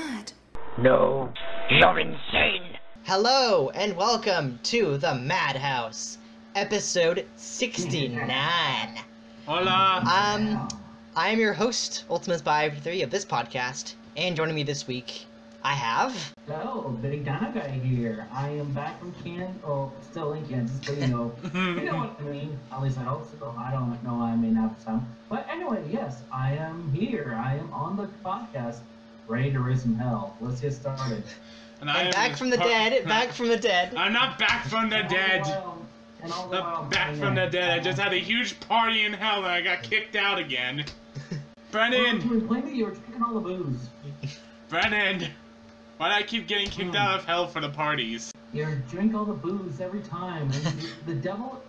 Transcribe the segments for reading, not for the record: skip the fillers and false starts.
mad. No, you're insane. Hello and welcome to the Madhouse, episode 69. Hola. I am your host, Ultimate Spy 3 of this podcast, and joining me this week, I have... Hello, bigdinoguy here. I am back from still in Kansas, but you know what I mean. At least I hope so. I don't know, I may not have some. But anyway, yes, I am here. I am on the podcast, ready to raise some hell. Let's get started. And back from the dead, back from the dead. I'm not back from the dead. Not back from the dead. I just had a huge party in hell and I got kicked out again. Brennan! You were blaming you were drinking all the booze. Brennan! Why do I keep getting kicked out of hell for the parties? You drink all the booze every time. And the devil...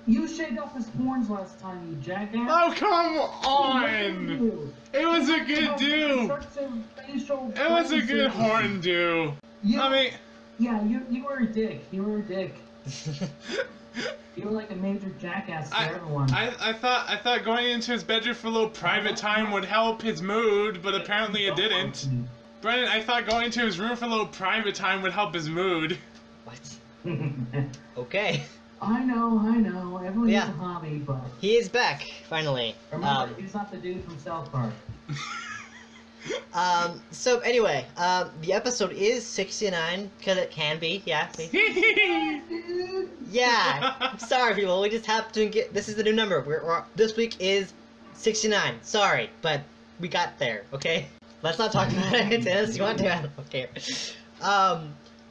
You shaved off his horns last time, you jackass. Oh, come on! It was a good do! It was a good horn do. I mean... Yeah, you were a dick. You were a dick. You were like a major jackass to everyone. I thought going into his bedroom for a little private time would help his mood, but apparently it didn't. Brennan, I thought going to his room for a little private time would help his mood. What? Okay. I know. Everyone needs a hobby, but... He is back, finally. Remember, he's not the dude from South Park. So anyway, the episode is 69, because it can be, yeah. Yeah, I'm sorry people, we just have to get, this is the new number, this week is 69, sorry, but we got there, okay? Let's not talk about it unless you want to, I don't care.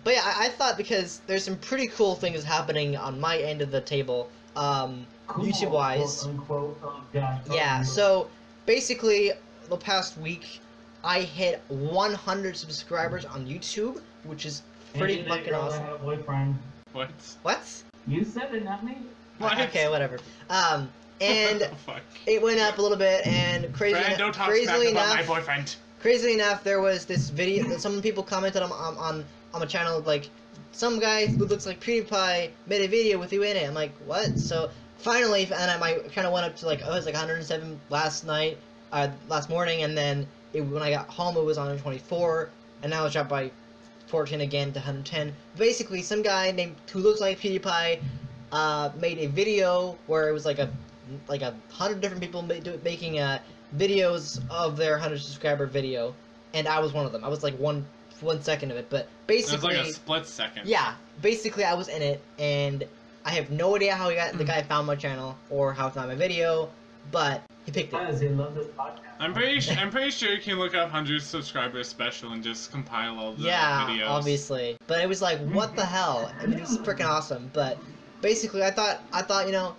But yeah, I thought because there's some pretty cool things happening on my end of the table, Cool, YouTube-wise. quote, unquote. Oh, God, yeah, so basically, the past week, I hit 100 subscribers on YouTube, which is pretty fucking awesome. I had a boyfriend. What? What? You said it, not me. What? Okay, whatever. And What the fuck? it went up a little bit, and Brad, don't talk smack about my boyfriend. Crazily enough, there was this video that some people commented on my channel, like, some guy who looks like PewDiePie made a video with you in it. I'm like, what? So finally, and I kind of went up to like, oh, it was like 107 last morning, and then when I got home, it was on 124, and now it's dropped by 14 again to 110. Basically, some guy who looks like PewDiePie made a video where it was like 100 different people making videos of their 100 subscriber video, and I was one of them. I was like one second of it, but basically it was like a split second. Yeah, basically I was in it, and I have no idea how the guy found my channel or how he found my video, but he picked it. Because he loved this podcast. I'm pretty sure you can look up 100 subscribers special and just compile all the videos. Yeah, obviously. But it was like, what the hell? I mean, it was freaking awesome. But basically, I thought, you know,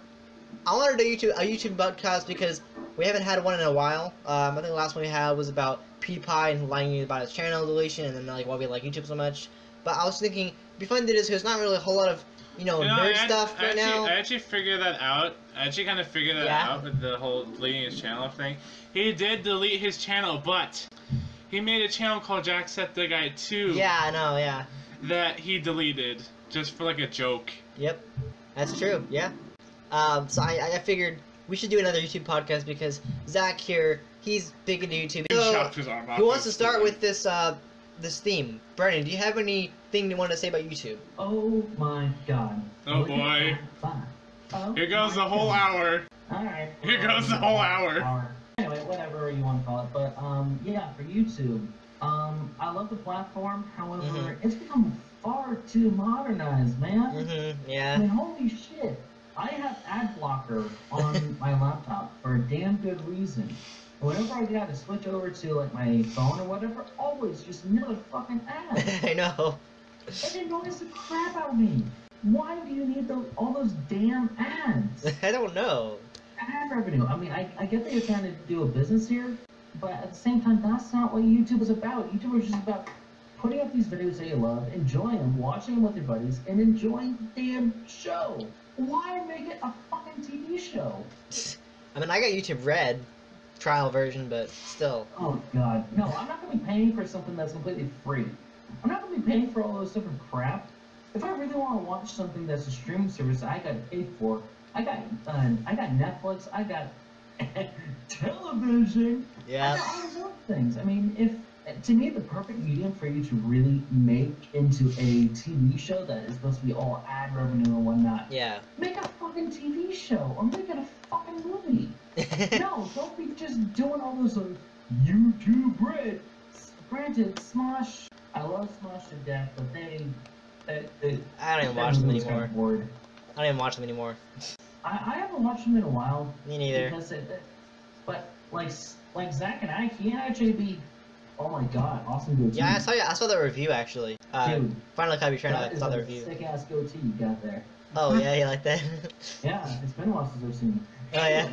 I wanted a YouTube podcast because we haven't had one in a while. I think the last one we had was about PewDiePie and lying about his channel deletion, and then like why we like YouTube so much. But I was thinking, it'd be fun to do this because there's not really a whole lot of nerd stuff right now. I actually figured that out. I actually kind of figured that out with the whole deleting his channel thing. He did delete his channel, but he made a channel called Jacksepticeye 2. Yeah, I know, yeah. That he deleted just for like a joke. Yep, that's true. Yeah. So I figured we should do another YouTube podcast because Zach here, he's big into YouTube. So, who wants to start with this this theme? Brennan, do you have anything you want to say about YouTube? Oh my God. Oh boy. Here goes the whole hour. Alright. Here goes the whole hour. Anyway, whatever you want to call it, but yeah, for YouTube, I love the platform. However, it's become far too modernized, man. Yeah. I mean, holy shit. I have ad blocker on my laptop for a damn good reason. Whenever I got to switch over to like my phone or whatever, always just another fucking ad. I know. It annoys the crap out of me. Why do you need all those damn ads? I don't know. Ad revenue. I mean, I get that you're trying to do a business here, but at the same time, that's not what YouTube is about. YouTube is just about putting up these videos that you love, enjoying them, watching them with your buddies, and enjoying the damn show. Why make it a fucking TV show? I mean, I got YouTube Red trial version, but still. Oh God, no! I'm not gonna be paying for something that's completely free. I'm not gonna be paying for all those different crap. If I really want to watch something that's a streaming service I gotta pay for, I got Netflix, I got television. Yeah. I got all those other things. I mean, if to me, the perfect medium for you to really make into a TV show that is supposed to be all ad revenue and whatnot. Yeah. Make a fucking TV show or make it a fucking movie. No, don't be just doing all this YouTube bread. Granted, Smosh, I love Smosh to death, but they I don't even watch them anymore. Kind of bored. I don't even watch them anymore. I haven't watched them in a while. Me neither. Because but like Zach and I can't actually be. Oh my god, awesome goatee. Yeah, I saw the review actually. Dude, finally caught your channel. I saw the review. review. Sick ass goatee you got there. Oh yeah, you like that? Yeah, it's been a while since I've seen it. Oh yeah.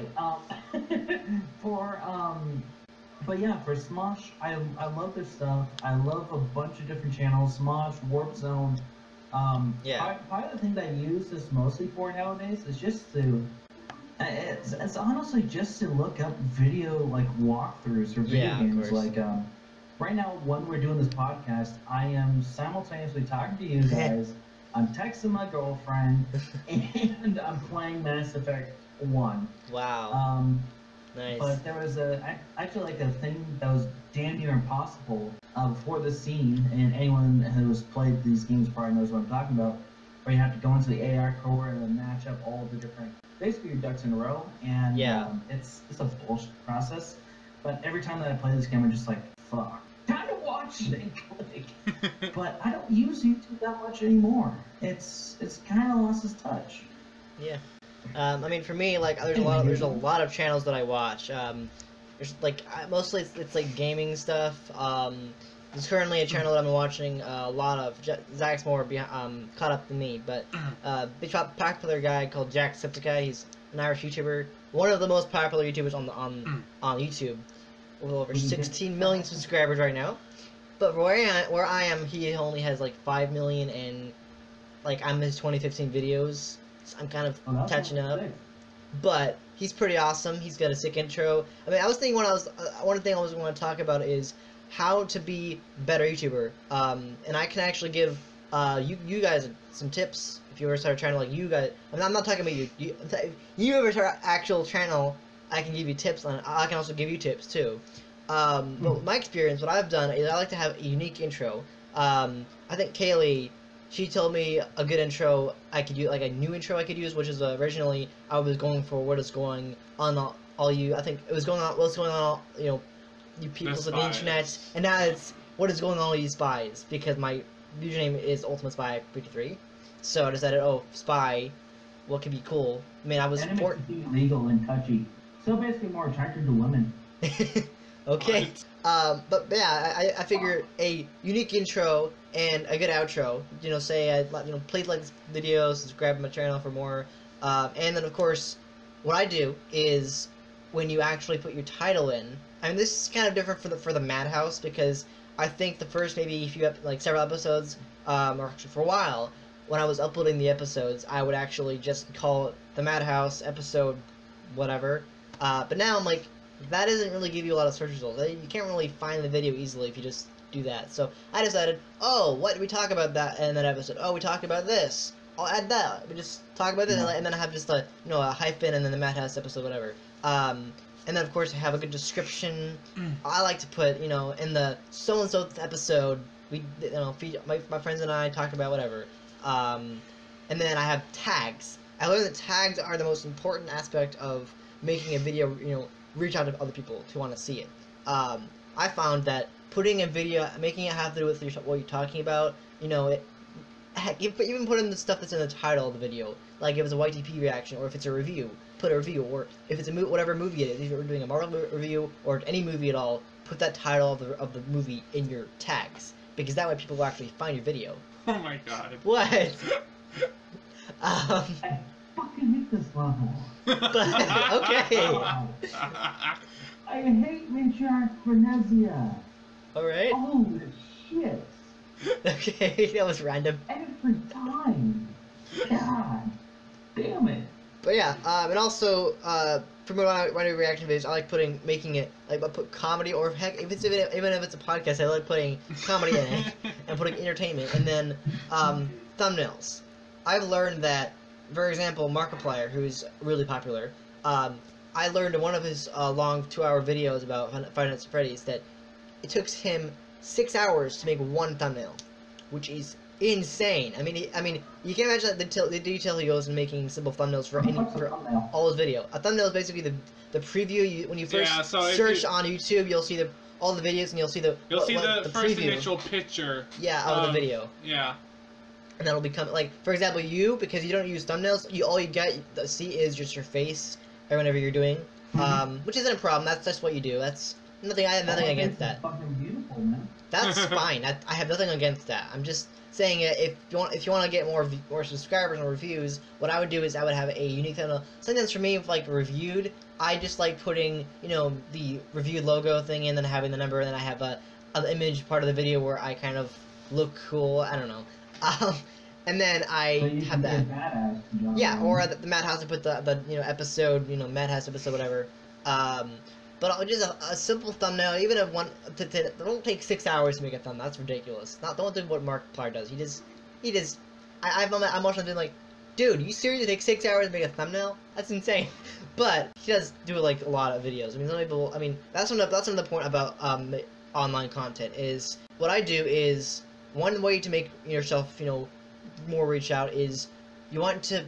But yeah, for Smosh, I love their stuff. I love a bunch of different channels. Smosh, Warp Zone. Yeah. Probably the thing that I use this mostly for nowadays is just to. It's honestly just to look up video like walkthroughs for video games. Like right now, when we're doing this podcast, I am simultaneously talking to you guys. I'm texting my girlfriend, and I'm playing Mass Effect 1. Wow. Nice. But there was I feel like a thing that was damn near impossible before this scene, and anyone who's played these games probably knows what I'm talking about, where you have to go into the AR core and then match up all the different, basically your ducks in a row, and it's a bullshit process. But every time that I play this game, I'm just like, fuck. Time to watch and click. But I don't use YouTube that much anymore. It's kind of lost its touch. Yeah. I mean, for me, like, there's a lot of channels that I watch. There's like mostly it's like gaming stuff. There's currently a channel that I'm watching a lot of. Zach's more caught up than me, but big popular guy called Jacksepticeye. He's an Irish YouTuber, one of the most popular YouTubers on YouTube, with over 16 million subscribers right now. But where I am, he only has like 5 million, and like I'm his 2015 videos. So I'm kind of catching up. But he's pretty awesome. He's got a sick intro. I mean, I was thinking one thing I was going to talk about is how to be a better YouTuber. And I can actually give you guys some tips if you ever start a channel like you guys. I mean, I'm not talking about you. You ever start an actual channel, I can give you tips on it. I can also give you tips too. But my experience, what I've done is I like to have a unique intro. I think Kaylee, she told me a good intro I could use, like a new intro I could use, which is originally I was going for what is going on all you. I think it was going on what's going on, you know, you people of the internet, and now it's what is going on all you spies, because my username is Ultimate Spy 53. So I decided, oh, spy, what could be cool? I mean, I was legal and touchy, so basically more attracted to women. Okay. But yeah, I figured a unique intro and a good outro. You know, say I please like this video, subscribe to my channel for more. And then of course, what I do is when you actually put your title in. I mean, this is kind of different for the Madhouse, because I think the first maybe like several episodes, or actually for a while, when I was uploading the episodes, I would actually just call it the Madhouse episode, whatever. But now I'm like, that doesn't really give you a lot of search results. You can't really find the video easily if you just do that. So I decided, oh, what did we talk about that in that episode? Oh, we talked about this. I'll add that. We just talk about this, and then I have just a a hyphen and then the Madhouse episode, whatever. And then of course I have a good description. I like to put in the so and so episode we my friends and I talked about whatever. And then I have tags. I learned that tags are the most important aspect of making a video, reach out to other people who want to see it. I found that putting a video, making it have to do with what you're talking about, even put in the stuff that's in the title of the video, like if it's a YTP reaction, or if it's a review, put a review, or if it's a whatever movie it is, if you're doing a Marvel review, or any movie at all, put that title of the movie in your tags, because that way people will actually find your video. Oh my god. What? I fucking hate this level. Okay. I hate Matriarch Venezia. Alright. Holy shit. Okay, that was random. Every time. God damn it. But yeah, and also, for my reaction videos, I like making it, like, I put comedy, or heck, even if it's a podcast, I like putting comedy in it, and putting entertainment, and then, thumbnails. I've learned that, for example, Markiplier, who's really popular, I learned in one of his long 2-hour videos about Five Nights at Freddy's that it took him 6 hours to make one thumbnail, which is insane. I mean, you can imagine the detail he goes in making simple thumbnails for all his video. A thumbnail is basically the preview. When you first search on YouTube, you'll see all the videos, and you'll see the first preview. Initial picture. Yeah, of the video. Yeah. And that'll become like, for example, because you don't use thumbnails, all you get to see is just your face or whenever you're doing, which isn't a problem. That's just what you do. That's nothing. I have nothing against that. Fucking beautiful, man. That's fine. I have nothing against that. I'm just saying if you want to get more subscribers and reviews, what I would do is I would have a unique thumbnail. Something that's for me like reviewed. I just like putting the reviewed logo thing in, then having the number, and then I have an image part of the video where I kind of look cool. I don't know. And then I have that. Yeah, or the Madhouse to put the episode, Madhouse episode, whatever. But just a simple thumbnail, even if it don't take 6 hours to make a thumbnail. That's ridiculous. Don't do what Markiplier does. I'm watching him like, dude, you seriously take 6 hours to make a thumbnail? That's insane. But he does do like a lot of videos. I mean, some people. I mean, that's another point about online content is what I do is one way to make yourself more reach out is you want to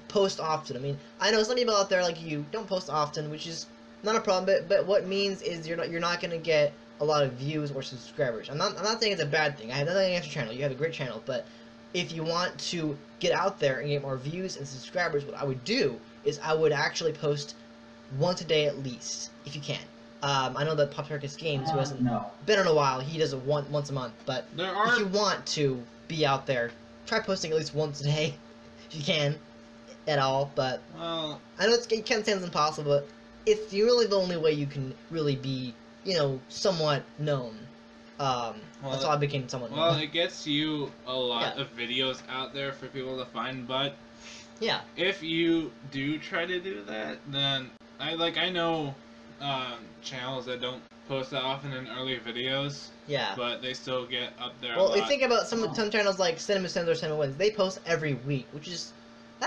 post often. I mean, I know some people out there like you don't post often, which is not a problem, but what it means is you're not gonna get a lot of views or subscribers. I'm not saying it's a bad thing. I have nothing against your channel. You have a great channel, but if you want to get out there and get more views and subscribers, what I would do is I would actually post once a day at least, if you can. I know that Pop Circus Games, who hasn't been in a while, he does it once a month. But if you want to be out there, try posting at least once a day, if you can, at all. But I know it kind of sounds impossible, but it's really the only way you can really be, somewhat known. That's how I became somewhat known. Well, it gets you a lot of videos out there for people to find, but yeah, if you do try to do that, then I know channels that don't post that often in early videos. Yeah. But they still get up there. Well, if you think about some channels like Cinema Sins or Cinema Wins, they post every week, which is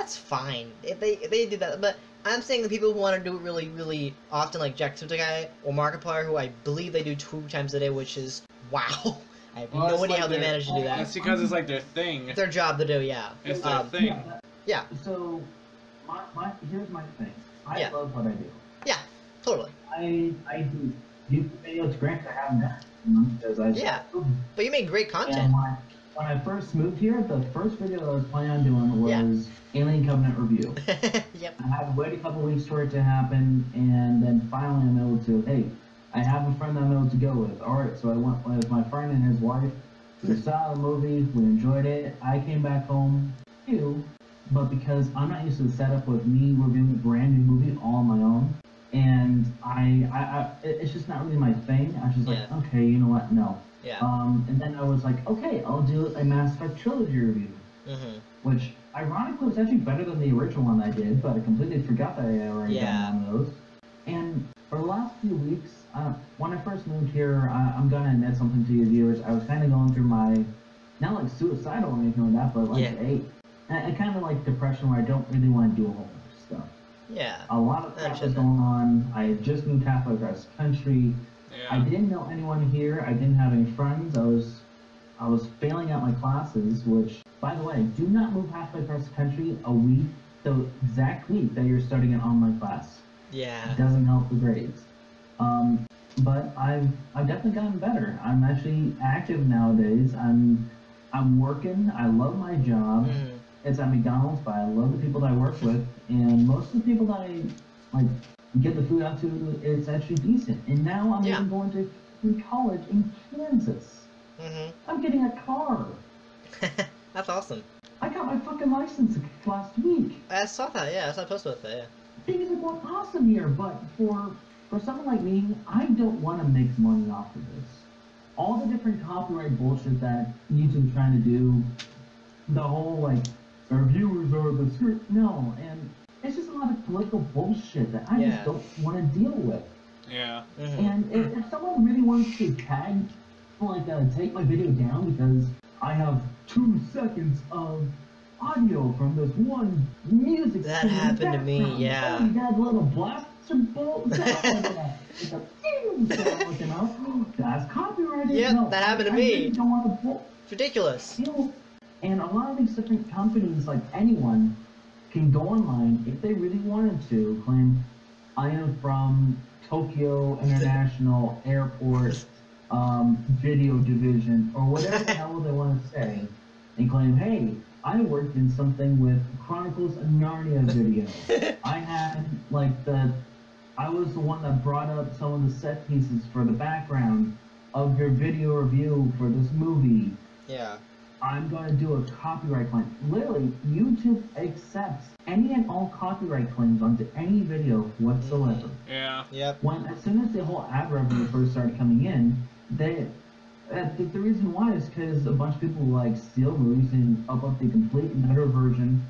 fine. If they do that, but I'm saying the people who want to do it really, really often, like Jacksepticeye or Markiplier, who I believe they do 2 times a day, which is wow. I have no idea how they manage to do that. That's because it's like their thing. It's their job to do, yeah. It's their thing. Yeah. So, here's my thing. I love what I do. Yeah, totally. I do YouTube videos. Granted, I haven't done because but you make great content. And when I first moved here, the first video that I was planning on doing was Alien Covenant review. Yep. I had to wait a couple weeks for it to happen, and then finally I'm able to, hey, I have a friend that I'm able to go with. Alright, so I went with my friend and his wife. We saw the movie, we enjoyed it. I came back home too, but because I'm not used to the setup with me reviewing a brand new movie all on my own, and it's just not really my thing. I was just like, okay, you know what, no. Yeah. And then I was like, okay, I'll do a Mass Effect trilogy review, which ironically was actually better than the original one I did, but I completely forgot that I already done one of those. And for the last few weeks, when I first moved here, I'm gonna admit something to you viewers. I was kind of going through my, not like suicidal or anything like that, but like a kind of like depression where I don't really want to do a whole bunch of stuff. Yeah. A lot of stuff was going on. I had just moved halfway across the country. I didn't know anyone here. I didn't have any friends. I was failing out my classes, which, by the way, do not move halfway across the country a week, the exact week that you're starting an online class. Yeah. It doesn't help the grades. But I've definitely gotten better. I'm actually active nowadays. I'm working. I love my job. It's at McDonald's, but I love the people that I work with, and most of the people that I get the food out to, it's actually decent. And now I'm even going to college in Kansas. I'm getting a car. That's awesome. I got my fucking license last week. I saw that, yeah. I saw a post about that, Things are going awesome here, but for someone like me, I don't want to make money off of this. All the different copyright bullshit that YouTube's trying to do, the whole, like, our viewers are the script. No, and it's just a lot of political bullshit that I just don't want to deal with. Yeah. And if someone really wants to take my video down because I have 2 seconds of audio from this one music. That happened to me, yeah. Oh, you got a little blast are bullshit. It's a you know, that's copyrighted. Yep, no, that happened to I me. really don't want to It's ridiculous. you know, and a lot of these different companies, like anyone, can go online if they really wanted to, claim, I am from Tokyo International Airport Video Division, or whatever the hell they want to say, and claim, hey, I worked in something with Chronicles of Narnia video. I had, like, I was the one that brought up some of the set pieces for the background of your video review for this movie. Yeah. I'm going to do a copyright claim. Literally, YouTube accepts any and all copyright claims onto any video whatsoever. Yeah. Yep. As soon as the whole ad revenue first started coming in, the reason why is because a bunch of people like steal movies and upload the complete and utter version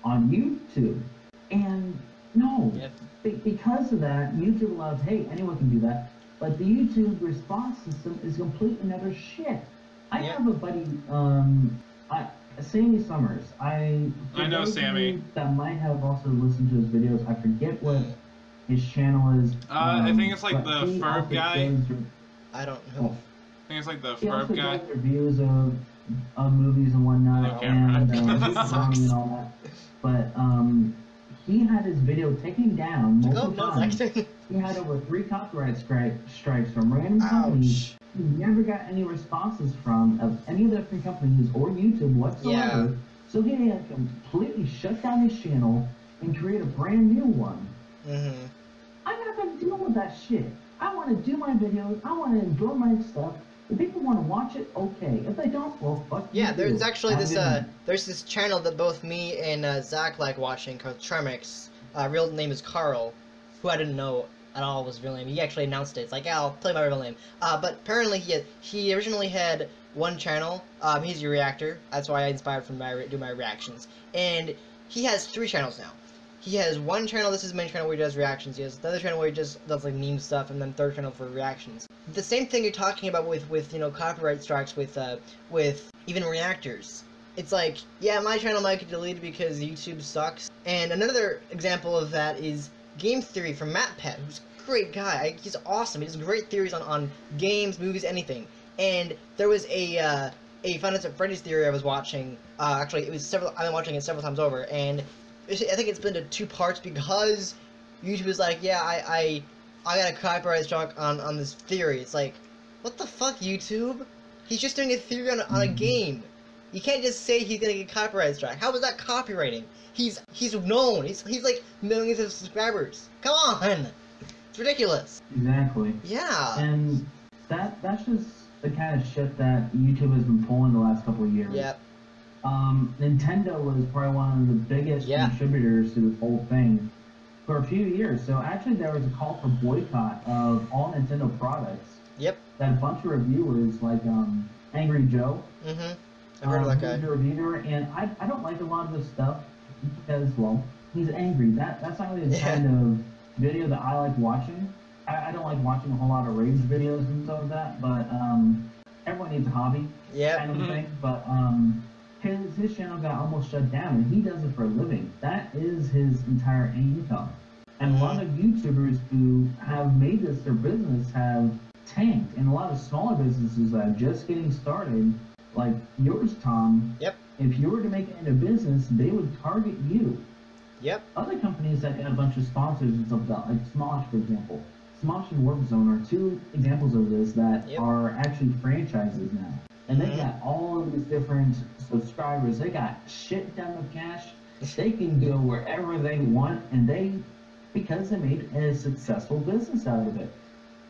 on YouTube. And no, because of that, YouTube allows, hey, anyone can do that. But the YouTube response system is complete and utter shit. I have a buddy, Sammy Summers. I know Sammy. That might have also listened to his videos. I forget what his channel is. I think it's like the Ferb guy. I don't know. I think it's like the He also Ferb guy. does reviews of movies and whatnot, and and all that. But he had his video taken down multiple times. He had over 3 copyright strikes from random companies. He never got any responses from of any of the different companies or YouTube whatsoever. Yeah. So he had completely shut down his channel and create a brand new one. Mm-hmm. I'm not going to deal with that shit. I want to do my videos. I want to enjoy my stuff. If people want to watch it, okay. If they don't, well, fuck you. Yeah, there's actually this there's this channel that both me and Zach like watching called Tremix. Real name is Carl, who I didn't know at all was his real name. He actually announced it. It's like, yeah, I'll play my real name. But apparently he originally had one channel. He's a reactor. That's why I inspired from do my reactions. And he has 3 channels now. He has one channel, this is his main channel where he does reactions. He has the other channel where he just does like meme stuff, and then third channel for reactions. The same thing you're talking about with you know, copyright strikes with even reactors. It's like, yeah, my channel might get deleted because YouTube sucks. And another example of that is Game Theory from MatPat, who's a great guy. He's awesome. He does great theories on games, movies, anything. And there was a Five Nights at Freddy's theory I was watching. Actually, I've been watching it several times over, and I think it's been to 2 parts because YouTube is like, yeah, I got a copyright strike on this theory. It's like, what the fuck, YouTube? He's just doing a theory on a game. You can't just say he's gonna get copyright strike. How is that copywriting? He's known. He's like millions of subscribers. Come on, it's ridiculous. Exactly. Yeah. And that's just the kind of shit that YouTube has been pulling the last couple of years. Yep. Nintendo was probably one of the biggest contributors to this whole thing for a few years. So actually, there was a call for boycott of all Nintendo products. Yep. That a bunch of reviewers, like Angry Joe. Mm-hmm. I've heard of that guy. He's a reviewer, and I don't like a lot of this stuff because, well, he's angry. That's not really the kind of video that I like watching. I don't like watching a whole lot of rage videos and stuff like that, but everyone needs a hobby. Yeah. Kind of thing. But his channel got almost shut down, and he does it for a living. That is his entire income. And a lot of YouTubers who have made this their business have tanked, and a lot of smaller businesses that are just getting started, like yours, Tom. Yep. If you were to make it into business, they would target you. Yep. Other companies that get a bunch of sponsors and stuff like that, like Smosh, for example. Smosh and Warp Zone are 2 examples of this that are actually franchises now. And they got all of these different subscribers. They got shit ton of cash. They can go wherever they want, and because they made a successful business out of it.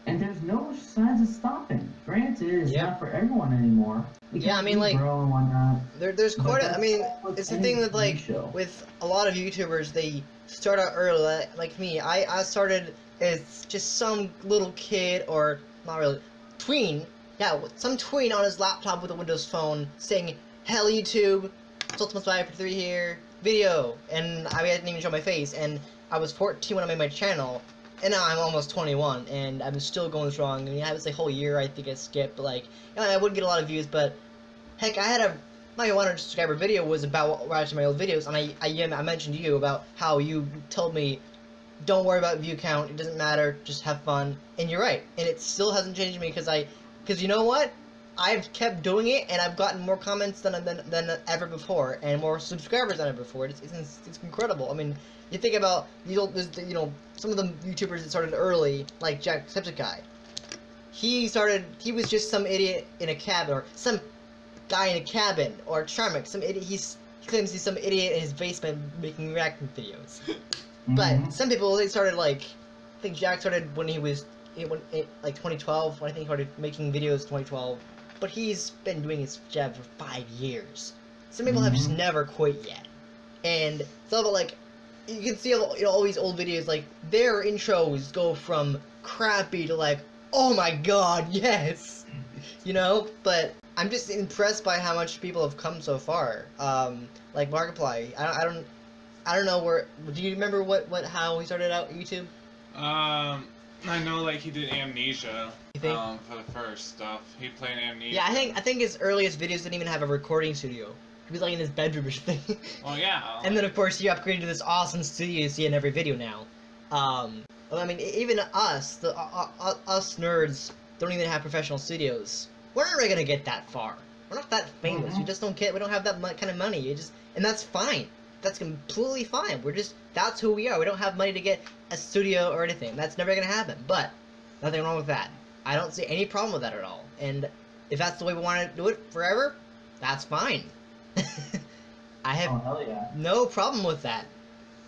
And there's no signs of stopping. Granted, it's not for everyone anymore. Yeah, I mean, like, grow and whatnot. There's quite a, I mean, it's the thing with, like, with a lot of YouTubers, they start out early, like me. I started as just some little kid, or, not really, tween. Yeah, some tween on his laptop with a Windows phone saying, "Hell, YouTube, Ultimate Spy 3 here, video." And I didn't even show my face, and I was 14 when I made my channel. And now I'm almost 21, and I'm still going strong. I mean, I was a whole year, I think I skipped, but, like, you know, I wouldn't get a lot of views, but, heck, I had my 100 subscriber video was about watching my old videos, and I mentioned to you about how you told me don't worry about view count. It doesn't matter. Just have fun. And you're right. And it still hasn't changed me because you know what? I've kept doing it, and I've gotten more comments than ever before, and more subscribers than ever before. It's incredible. I mean, you think about some of the YouTubers that started early, like Jacksepticeye. He was just some idiot in a cabin, or some guy in a cabin, or Charmic, some idiot. He claims he's some idiot in his basement making reacting videos. But some people, they started I think Jack started when he was like 2012. When I think he started making videos 2012. But he's been doing his job for 5 years. Some people have just never quit yet. And it's all about, you can see all these old videos, their intros go from crappy to oh my god, yes! But I'm just impressed by how much people have come so far. Like Markiplier, I don't know where, do you remember how he started out YouTube? I know, he did Amnesia. You think? For the first stuff. He played Amnesia. Yeah, I think his earliest videos didn't even have a recording studio. He was in his bedroom or something. Well, yeah. And then of course he upgraded to this awesome studio you see in every video now. I mean, even us, us nerds, don't even have professional studios. We're never gonna get that far. We're not that famous. We just don't we don't have that kind of money. And that's fine. That's completely fine. That's who we are. We don't have money to get a studio or anything. That's never gonna happen. But nothing wrong with that. I don't see any problem with that at all. And if that's the way we want to do it forever, that's fine. I have no problem with that.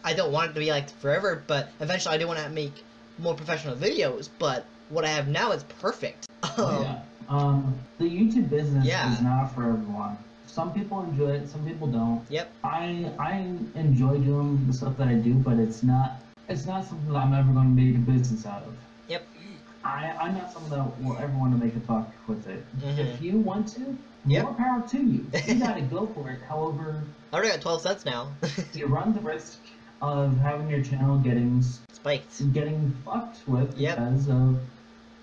I don't want it to be forever, but eventually I do want to make more professional videos, but what I have now is perfect. The YouTube business is not for everyone. Some people enjoy it, some people don't. Yep. I enjoy doing the stuff that I do, but it's not something that I'm ever going to make a business out of. Yep. I'm not someone that will ever want to make a buck with it. If you want to, more power to you. You gotta go for it. However, I already got 12 cents now. You run the risk of having your channel getting spiked, getting fucked with because of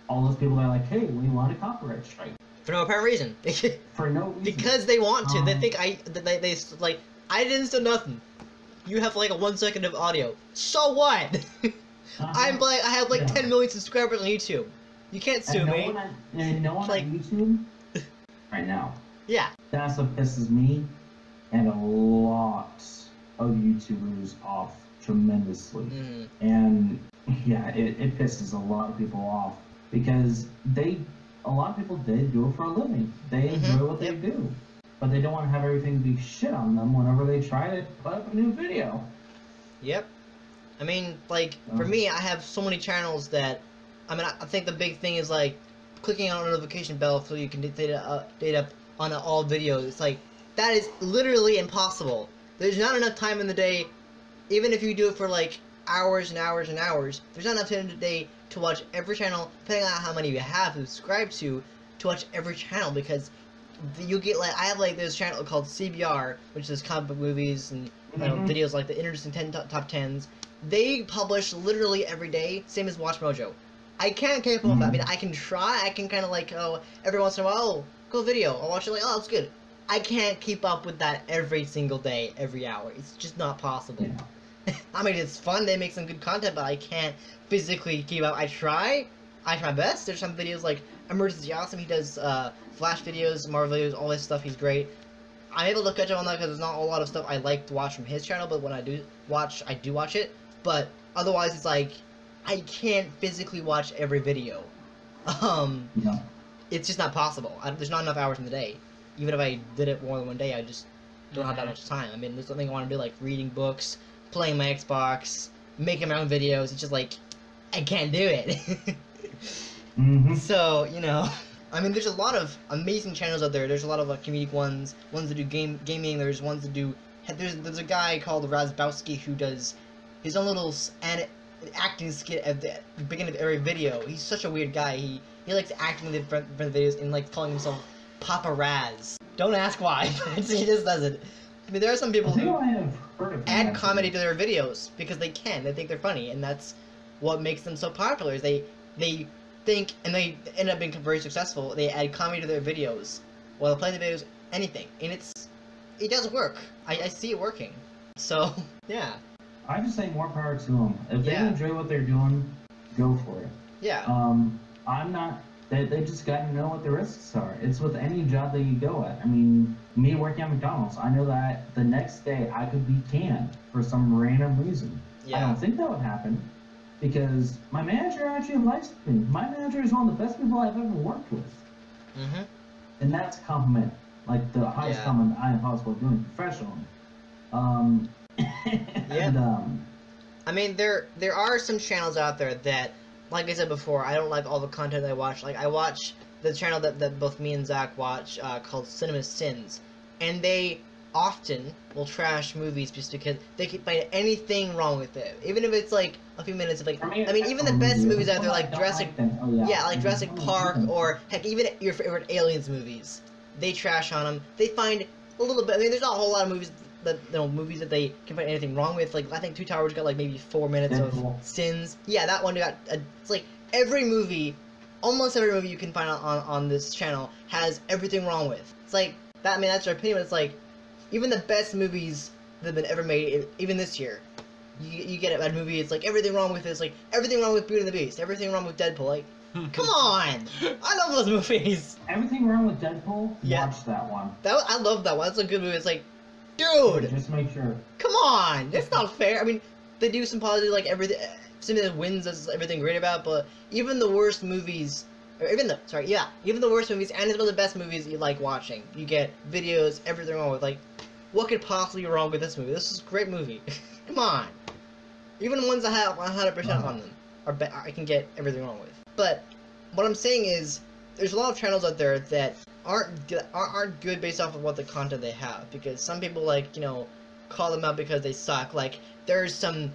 all those people that are hey, we want a copyright strike. For no apparent reason. For no reason. Because they want to. They think they I didn't do nothing. You have a 1 second of audio. So what? I have 10 million subscribers on YouTube. You can't sue me. No one on YouTube right now. Yeah. That's what pisses me and a lot of YouTubers off tremendously. And yeah, it pisses a lot of people off because a lot of people did do it for a living. They enjoy what they do. But they don't want to have everything be shit on them whenever they try to put up a new video. Yep. I mean, for me, I have so many channels that, I think the big thing is, clicking on a notification bell so you can date up on all videos. It's that is literally impossible. There's not enough time in the day, even if you do it for, hours and hours and hours, there's not enough time in the day to watch every channel, depending on how many you have subscribed to watch every channel, because you get, I have, this channel called CBR, which is comic book movies and, videos like the interesting 10 top 10s. They publish literally every day, same as Watch Mojo. I can't keep up with that. I mean, I can try, I can kind of every once in a while, oh, cool video, I'll watch it, oh, it's good. I can't keep up with that every single day, every hour. It's just not possible. I mean, it's fun, they make some good content, but I can't physically keep up. I try my best. There's some videos like Emergency Awesome, he does Flash videos, Marvel videos, all this stuff, he's great. I'm able to catch up on that because there's not a lot of stuff I like to watch from his channel, but when I do watch it. But otherwise, it's I can't physically watch every video. It's just not possible. There's not enough hours in the day. Even if I did it more than one day, I just don't have that much time. I mean, there's something I want to do, reading books, playing my Xbox, making my own videos. It's just I can't do it. So, I mean, there's a lot of amazing channels out there. There's a lot of comedic ones that do gaming. There's ones that do. There's a guy called Razzbowski who does his own little acting skit at the beginning of every video. He's such a weird guy. He likes acting in front of videos and calling himself Papa Raz. Don't ask why, but he just does it. I mean, there are some people who add comedy to their videos because they can. They think they're funny, and that's what makes them so popular. Is they think, and they end up being very successful. They add comedy to their videos while playing the videos, anything, and it does work. I see it working. So yeah, I just say more power to them. If they Yeah. enjoy what they're doing, go for it. Yeah. I'm not. They just got to know what the risks are. It's with any job that you go at. I mean, me working at McDonald's, I know that the next day I could be canned for some random reason. Yeah. I don't think that would happen because my manager actually likes me. My manager is one of the best people I've ever worked with. Mm-hmm. And that's a compliment, like the highest Yeah. compliment I am possible doing professionally. And, I mean, there are some channels out there that, like I said before, I don't like all the content I watch. Like, I watch the channel that both me and Zach watch called Cinema Sins, and they often will trash movies just because they can find anything wrong with it. Even if it's like a few minutes of like, I mean, even the best movies out there, like Jurassic, like Jurassic Park, or heck, even your favorite Aliens movies, they trash on them. They find a little bit. I mean, there's not a whole lot of movies that they can find anything wrong with. Like, I think Two Towers got like maybe 4 minutes of sins. Yeah, that one got. It's like every movie, almost every movie you can find on this channel has everything wrong with. It's like that. I mean, that's your opinion. But it's like even the best movies that have been ever made, even this year, you get a movie. It's like everything wrong with it. It's like everything wrong with Beauty and the Beast. Everything wrong with Deadpool. Like, come on! I love those movies. Everything wrong with Deadpool? Yeah. Watch that one. I love that one. That's a good movie. It's like, dude, Just make sure. come on! That's not fair. I mean, they do some positive, like everything. Something that wins is everything great about, but even the worst movies, or even the worst movies, and some of the best movies you like watching, you get videos, everything wrong with. Like, what could possibly be wrong with this movie? This is a great movie. Come on. Even the ones that have 100% on them, I can get everything wrong with. But what I'm saying is, there's a lot of channels out there that aren't good based off of what the content they have, because some people, like, call them out because they suck. Like, there's some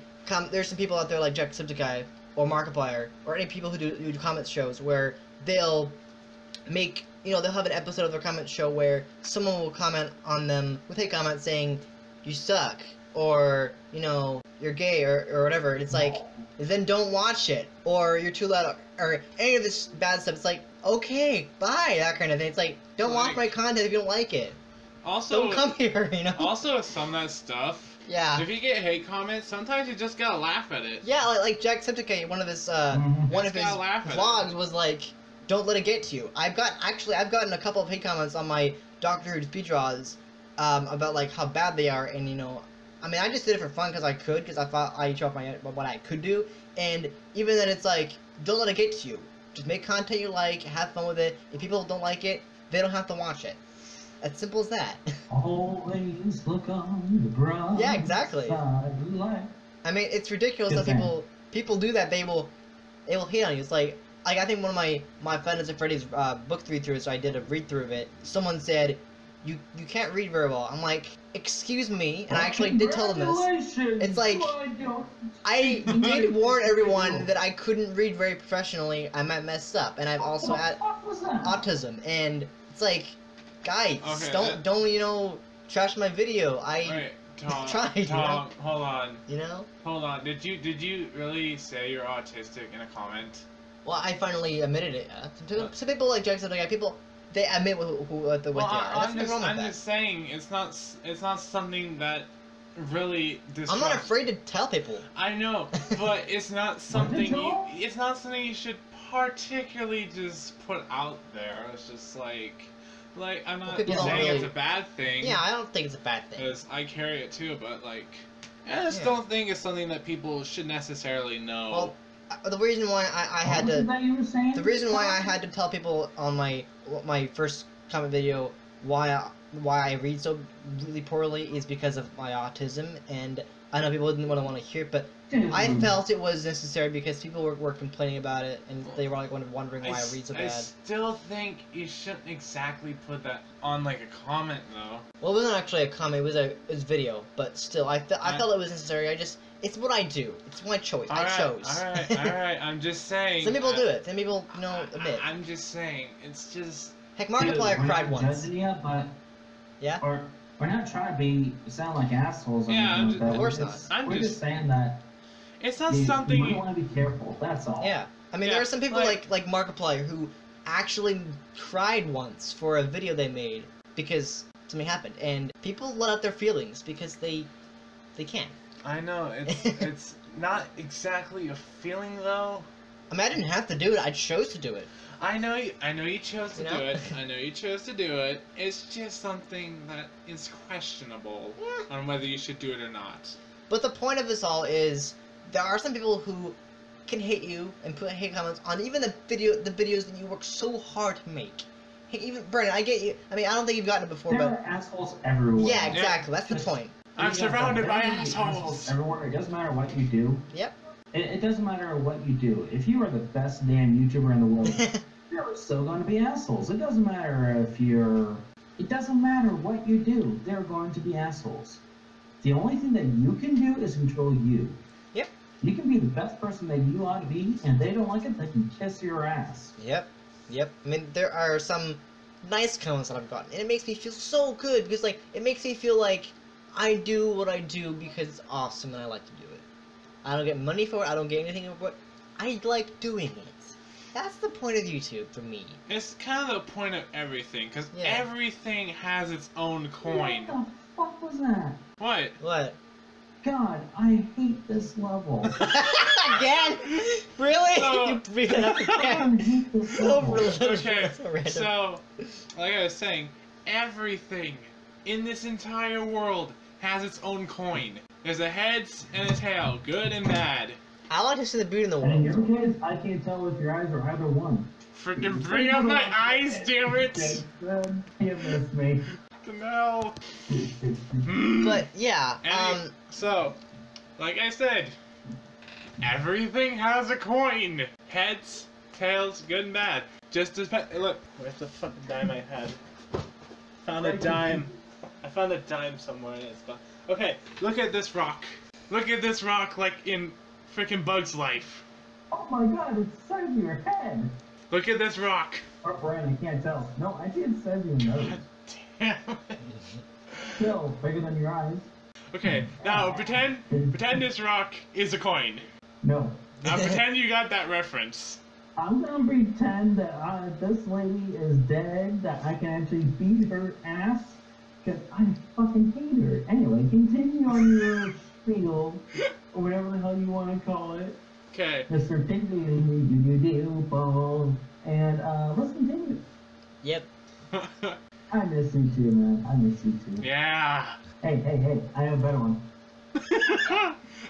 people out there like Jacksepticeye or Markiplier or any people who do comment shows where they'll make, they'll have an episode of their comment show where someone will comment on them with hate comments saying you suck, or you're gay, or whatever, and it's like, then don't watch it, or you're too loud, or any of this bad stuff. It's like, okay, bye, that kind of thing. It's like, don't watch my content if you don't like it. Also, don't come here, Also, with some of that stuff, yeah. If you get hate comments, sometimes you just gotta laugh at it. Yeah, like Jacksepticeye, one of his vlogs was like, don't let it get to you. I've gotten a couple of hate comments on my Doctor Who speed draws about like how bad they are, and I mean, I just did it for fun because I thought I'd show off what I could do, and even then it's like, don't let it get to you. Just make content you like, have fun with it. If people don't like it, they don't have to watch it. As simple as that. Always look on the bright Yeah, exactly. side of life. I mean, it's ridiculous that people do that. They will hate on you. It's like I think one of my Friends and Freddy's book read-throughs, so I did a read-through of it. Someone said, you can't read very well. I'm like, excuse me, and I actually did tell them this. It's like, I did warn everyone that I couldn't read very professionally. I might mess up, and I've also had autism, and it's like, guys, okay, don't trash my video. Wait, Tom, tried. Tom, hold on. Hold on. Did you really say you're autistic in a comment? Well, I finally admitted it. Some people like Jacksepticeye, they admit what they are. I'm just saying, it's not something that really I'm not afraid to tell people. I know, but it's not something you should particularly just put out there. It's just like I'm not saying it's a bad thing. Yeah, I don't think it's a bad thing. Because I carry it too, but I just don't think it's something that people should necessarily know. Well, the reason why I had to tell people on my first comment video why I read so really poorly is because of my autism, and I know people didn't want to hear it, but I felt it was necessary because people were complaining about it, and they were like wondering why I read so bad. I still think you shouldn't exactly put that on like a comment though. Well, it wasn't actually a comment; it was video, but still, I felt it was necessary. It's what I do. It's my choice. I chose. All right. I'm just saying. Some people do it. Some people, admit. I'm just saying. It's just. Heck, Markiplier cried once. But yeah. We're not trying to sound like assholes. Yeah, of course not. We're just saying that. It's not something. You want to be careful. That's all. Yeah. I mean, there are some people like Markiplier who actually cried once for a video they made because something happened, and people let out their feelings because they can. I know, it's not exactly a feeling though. I mean, I didn't have to do it. I chose to do it. I know you chose to You do know? it. I know you chose to do it. It's just something that is questionable on whether you should do it or not. But the point of this all is, there are some people who can hate you and put hate comments on even the videos that you work so hard to make. Hey, even Brandon, I get you. I mean, I don't think you've gotten it before, There but are assholes everywhere. yeah, exactly. That's the point. I'm surrounded by There are assholes. everywhere. It doesn't matter what you do. Yep. It doesn't matter what you do. If you are the best damn YouTuber in the world, there are still going to be assholes. It doesn't matter if you're... It doesn't matter what you do. There are going to be assholes. The only thing that you can do is control you. Yep. You can be the best person that you ought to be, and if they don't like it, they can kiss your ass. Yep. Yep. I mean, there are some nice comments that I've gotten, and it makes me feel so good because, like, it makes me feel like I do what I do because it's awesome and I like to do it. I don't get money for it. I don't get anything for it. I like doing it. That's the point of YouTube for me. It's kind of the point of everything, because Yeah. everything has its own coin. What the fuck was that? What? What? God, I hate this level. Again? Really? So- You bring it up I again? hate this So level. religious. Okay, So random. so, like I was saying, everything in this entire world has its own coin. There's a heads and a tail, good and bad. I like to see the beauty in the And in world. your case, I can't tell if your eyes are either one. Freaking bring out my eyes, damn it! You missed me. No. But yeah, So, like I said, everything has a coin. Heads, tails, good and bad. Just depend. Look, where's the fucking dime I had? Found a dime. I found a dime somewhere and it's gone. Okay, look at this rock. Look at this rock like in freaking Bug's Life. Oh my god, it's the size of your head! Look at this rock. Or Brian, I can't tell. No, I see it's the size of your nose. Damn it. Still, bigger than your eyes. Okay, now pretend this rock is a coin. No. Now pretend you got that reference. I'm gonna pretend that this lady is dead, that I can actually beat her ass, because I fucking hate her. Anyway, continue on your spiel, or whatever the hell you want to call it. Okay. Mr. Ball, and let's continue. yep. I miss you too, man. I miss you too. Yeah. Hey, I have a better one.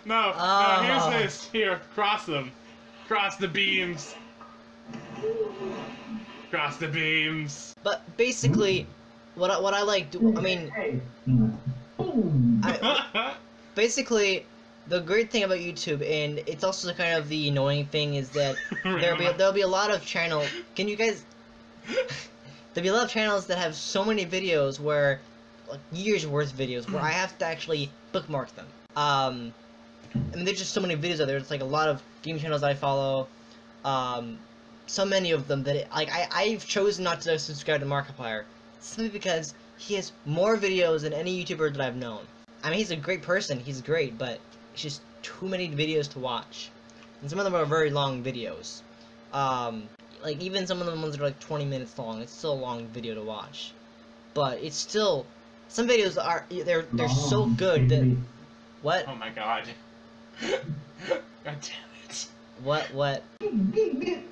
No, Oh. no, here's this. Here, cross them. Cross the beams. Cross the beams. But basically, what I like, I mean, Hey. Boom. basically, the great thing about YouTube, and it's also kind of the annoying thing, is that there'll be a lot of channel. Can you guys? There'll be a lot of channels that have so many videos where, like, years worth of videos where I have to actually bookmark them. I mean, there's just so many videos out there. It's like a lot of game channels that I follow. So many of them that I've chosen not to subscribe to Markiplier simply because he has more videos than any YouTuber that I've known. I mean, he's a great person. He's great, but it's just too many videos to watch, and some of them are very long videos. Like even some of the ones that are like 20 minutes long. It's still a long video to watch, but it's still some videos are they're so good that what Oh my god. God damn it. what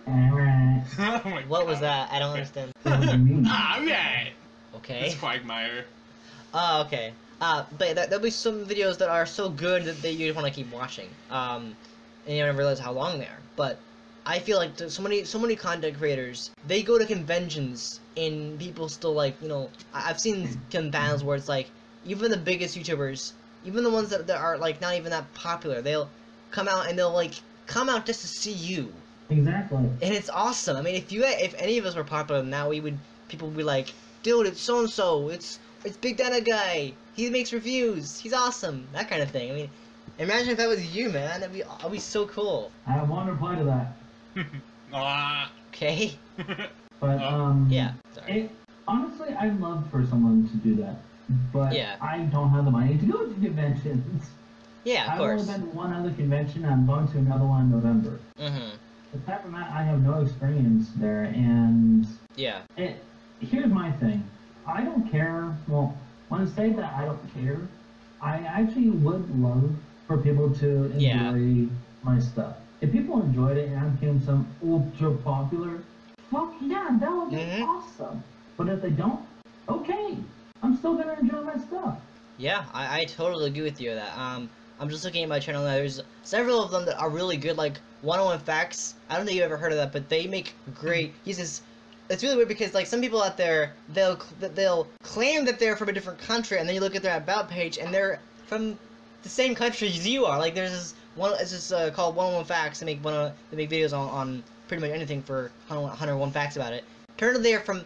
Alright. Oh my what was God. that? I don't understand. What do you mean? Ah, yeah. Okay. It's Quagmire. Oh, okay. But there'll be some videos that are so good that you just want to keep watching. And you don't realize how long they are. But I feel like so many content creators, they go to conventions and people still like, you know, I've seen conventions where it's like, even the biggest YouTubers, even the ones that are like not even that popular, they'll come out and they'll like come out just to see you. Exactly. And it's awesome. I mean, if any of us were popular now, people would be like, dude, it's so and so, it's bigdinoguy. He makes reviews. He's awesome. That kind of thing. I mean, imagine if that was you, man. That'd be so cool. I have one reply to that. Ah. Okay. But, Yeah. Sorry. Honestly, I'd love for someone to do that. But Yeah. I don't have the money to go to conventions. Yeah, of I've course. only been to one other convention, I'm going to another one in November. Mhm. Aside from that, I have no experience there, and Yeah. here's my thing. I don't care, well, when I say that I don't care, I actually would love for people to enjoy Yeah. my stuff. If people enjoyed it and I became some ultra popular, fuck yeah, that would be awesome. But if they don't, okay, I'm still gonna enjoy my stuff. Yeah, I totally agree with you on that. I'm just looking at my channel now. There's several of them that are really good, like 101 Facts. I don't think you've ever heard of that, but they make great. It's really weird because like some people out there, they'll claim that they're from a different country, and then you look at their about page, and they're from the same country as you are. Like there's this one, it's just called 101 Facts. They make videos on pretty much anything for 101 facts about it. Turns out they're from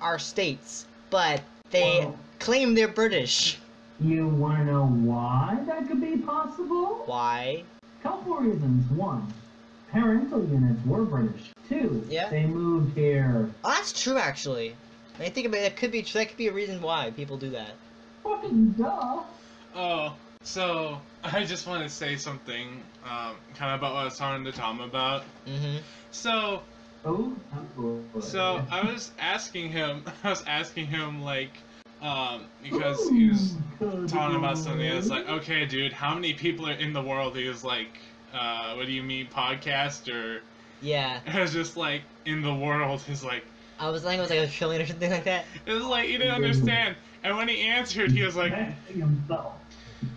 our states, but they claim they're British. You want to know why that could be possible? Why? Couple reasons. One, parental units were British. Two, they moved here. Oh, that's true, actually. When you think about it, that could be a reason why people do that. Fucking duh. Oh, so I just want to say something, kind of about what I was talking to Tom about. So. So I was asking him, like, because he was talking about something. I was like, okay, dude, how many people are in the world? He was like, what do you mean, podcast or? Yeah. I was just like, in the world. He's like. I was thinking it was like a trillion or something like that. It was like, he didn't understand. And when he answered, he was like.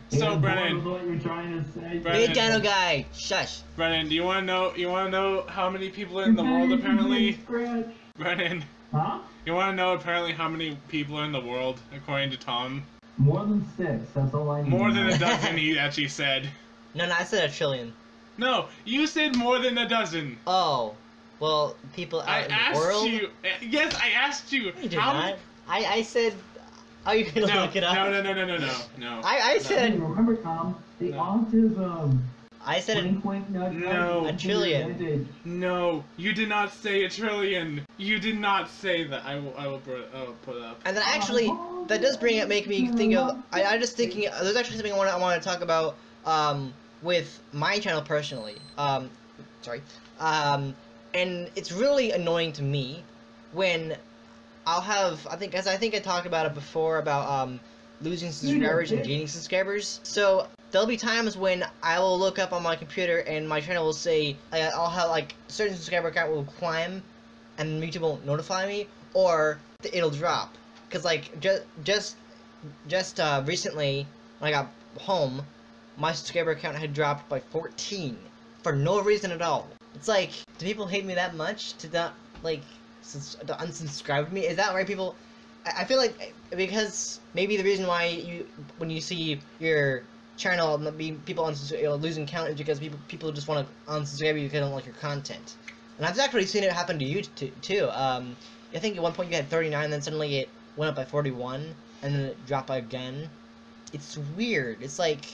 So Brennan, what you're trying to say. Big Dino Guy, shush. Brennan, do you want to know how many people are in the world apparently? Brennan. Huh? You want to know apparently how many people are in the world according to Tom? More than 6. That's all I need. More than a dozen, he actually said. No, I said a trillion. No, you said more than a dozen. Oh, well, people out in the world. I asked you. Yes, I asked you. You did not. I said. Are you gonna look it up? No. I said. Remember, Tom, the autism. I said no. A trillion. No, you did not say a trillion. You did not say that. I will put it up. And then actually, that does make me think of. I just thinking. There's actually something I want to talk about. With my channel personally. Sorry. And it's really annoying to me when I'll have, I think I talked about it before about losing subscribers and gaining subscribers. So there'll be times when I will look up on my computer and my channel will say, I'll have like a certain subscriber count will climb and YouTube won't notify me, or it'll drop. Cause like just recently when I got home, my subscriber count had dropped by 14 for no reason at all. It's like, do people hate me that much to not like to unsubscribe to me? Is that why people? I feel like because maybe the reason why when you see your channel people losing count is because people just want to unsubscribe you because they don't like your content. And I've actually seen it happen to you too. I think at one point you had 39, then suddenly it went up by 41, and then it dropped by again. It's weird. It's like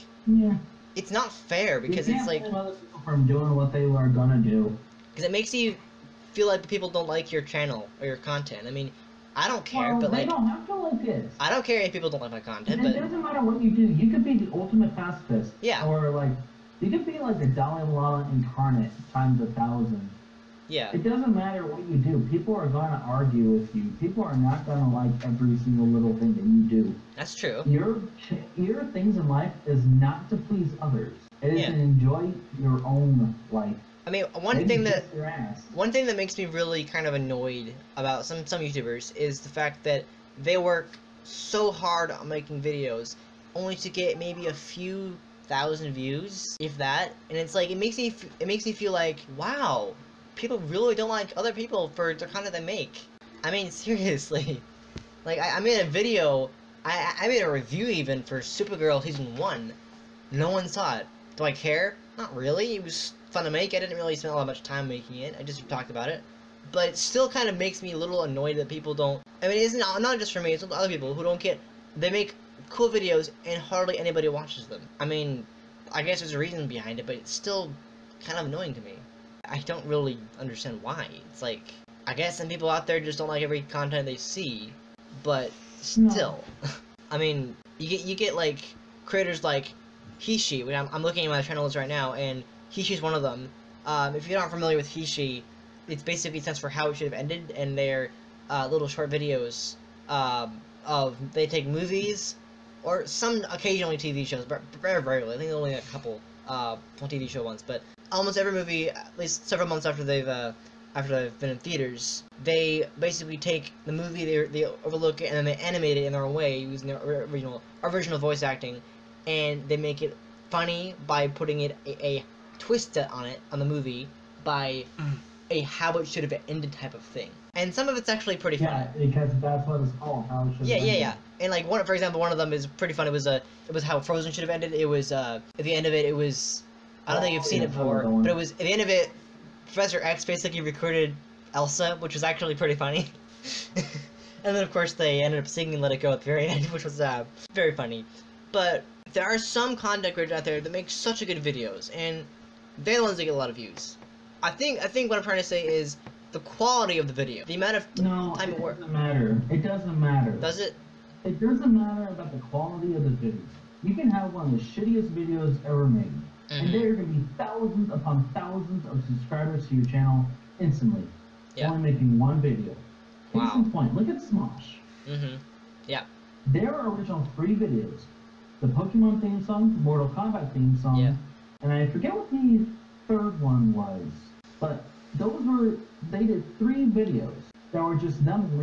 it's not fair because it's like other people from doing what they were gonna do. Because it makes you feel like people don't like your channel or your content. I mean, I don't care, but like they don't have to like it. I don't care if people don't like my content, It but doesn't matter what you do. You could be the ultimate pacifist. Yeah. Or like, you could be like the Dalai Lama incarnate times 1,000. yeah, It doesn't matter what you do. People are gonna argue with you. People are not gonna like every single little thing that you do. that's true. Your things in life is not to please others. It is to enjoy your own life. I mean, one thing that makes me really kind of annoyed about some YouTubers is the fact that they work so hard on making videos only to get maybe a few thousand views, if that. And it's like it makes me feel like, wow, people really don't like other people for the content they make. I mean, seriously. Like I made a video, I made a review even for Supergirl season 1. No one saw it. Do I care? Not really. It was fun to make. I didn't really spend all that much time making it. I just talked about it. But it still kind of makes me a little annoyed that people don't. I mean, it's not just for me. It's other people who don't get. They make cool videos and hardly anybody watches them. I mean, I guess there's a reason behind it, but it's still kind of annoying to me. I don't really understand why. It's like, I guess some people out there just don't like every content they see, but still. No. I mean, you get like creators like Hishi. I'm looking at my channels right now, and Hishi's one of them. If you're not familiar with Hishi, it's basically stands for How It Should Have Ended, and they're little short videos of they take movies or some occasionally TV shows, but very rarely. I think only a couple TV show ones, but almost every movie, at least several months after they've been in theaters, they basically take the movie, they overlook it, and then they animate it in their own way using their original voice acting, and they make it funny by putting it a twist on the movie by a how it should have ended type of thing. And some of it's actually pretty funny. Yeah, because that's what it's called. How it should have ended. Yeah. And like for example, one of them is pretty funny. It was how Frozen should have ended. It was at the end of it. It was, I don't think you've seen it before, but it was at the end of it. Professor X basically recruited Elsa, which was actually pretty funny. And then of course they ended up singing "Let It Go" at the very end, which was very funny. But there are some content creators out there that make such a good videos, and they're the ones that get a lot of views. I think what I'm trying to say is the quality of the video, the amount of time it works. No, it doesn't matter. It doesn't matter. Does it? It doesn't matter about the quality of the video. You can have one of the shittiest videos ever made, and there are going to be thousands upon thousands of subscribers to your channel instantly. Yeah. Only making one video. Wow. Case in point, look at Smosh. Yeah. Their original 3 videos: the Pokemon theme song, the Mortal Kombat theme song, and I forget what the third one was, but they did 3 videos that were just them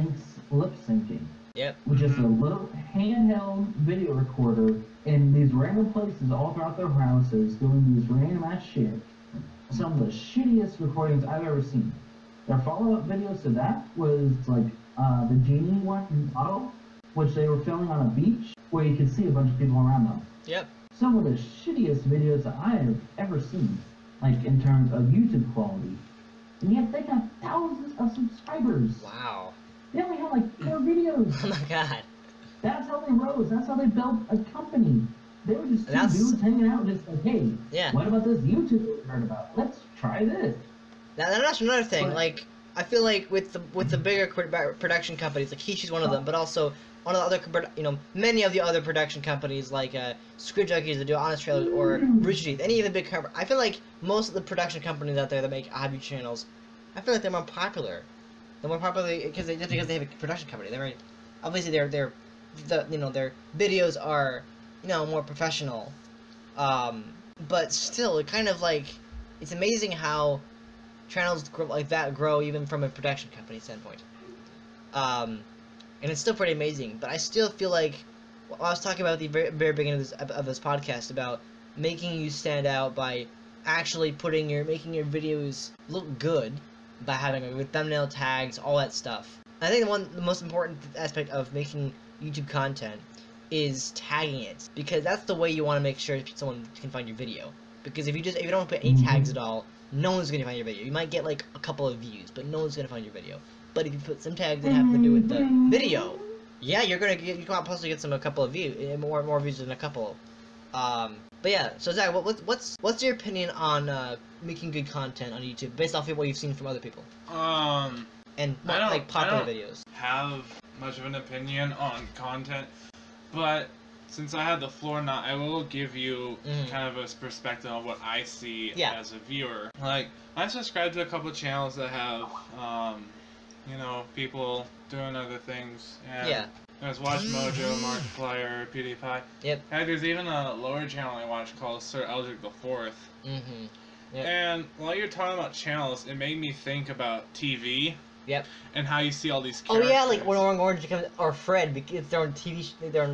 lip syncing. Yep. With just a little handheld video recorder in these random places all throughout their houses doing these random ass shit. Some of the shittiest recordings I've ever seen. Their follow-up videos to that was like the Genie one in Auto, which they were filming on a beach where you could see a bunch of people around them. Yep. Some of the shittiest videos that I have ever seen, like in terms of YouTube quality. And yet they got thousands of subscribers. Wow. They only had like 4 videos. Oh my god. That's how they rose. That's how they built a company. They were just 2 dudes hanging out just like, hey, what about this YouTube we heard about? Let's try this. Now that's another thing. But, like, I feel like with the bigger production companies, like Kishi's one of them, but also one of the other, many of the other production companies like Screen Junkies that do Honest Trailers or Rooster Teeth, any of the big I feel like most of the production companies out there that make hobby channels, I feel like they're more popular. They're more popular because they have a production company. They're obviously their videos are more professional, but still it kind of like it's amazing how channels like that grow even from a production company standpoint. And it's still pretty amazing, but I still feel like I was talking about at the very beginning of this podcast about making you stand out by actually making your videos look good by having a good thumbnail, tags, all that stuff. I think the most important aspect of making YouTube content is tagging it, because that's the way you want to make sure someone can find your video. Because if you don't put any tags at all, no one's gonna find your video. You might get like a couple of views, but no one's gonna find your video. But if you put some tags that have to do with the video, yeah, you can possibly get a couple of views, more views than a couple. But yeah, so Zach, what's your opinion on making good content on YouTube based off of what you've seen from other people? And like popular videos. Have much of an opinion on content, but since I had the floor now, I will give you kind of a perspective on what I see as a viewer. Like, I subscribe to a couple of channels that have, people doing other things. And there's Watch Mojo, Markiplier, PewDiePie. Yep. And there's even a lower channel I watch called Sir Eldrick the Fourth. Yep. And while you're talking about channels, it made me think about TV. Yep. And how you see all these characters. Oh yeah, like when Orange becomes, or Fred, because they're on TV.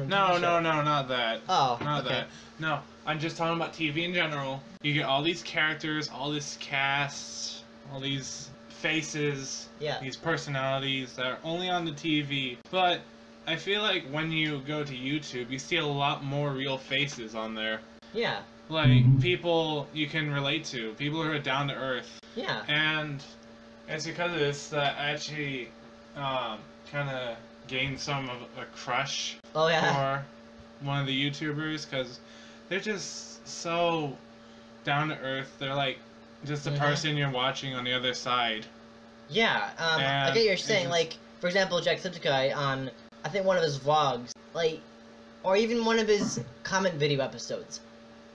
No, not that. Oh, not that. No, I'm just talking about TV in general. You get all these characters, all this cast, all these faces, these personalities that are only on the TV. But I feel like when you go to YouTube, you see a lot more real faces on there. Yeah. Like people you can relate to, people who are down to earth. Yeah. And it's because of this that I actually kind of gained some of a crush for one of the YouTubers, because they're just so down to earth. They're like just the person you're watching on the other side. Yeah, I get what you're saying. Like, for example, Jacksepticeye on, I think, one of his vlogs, like, or even one of his comment video episodes.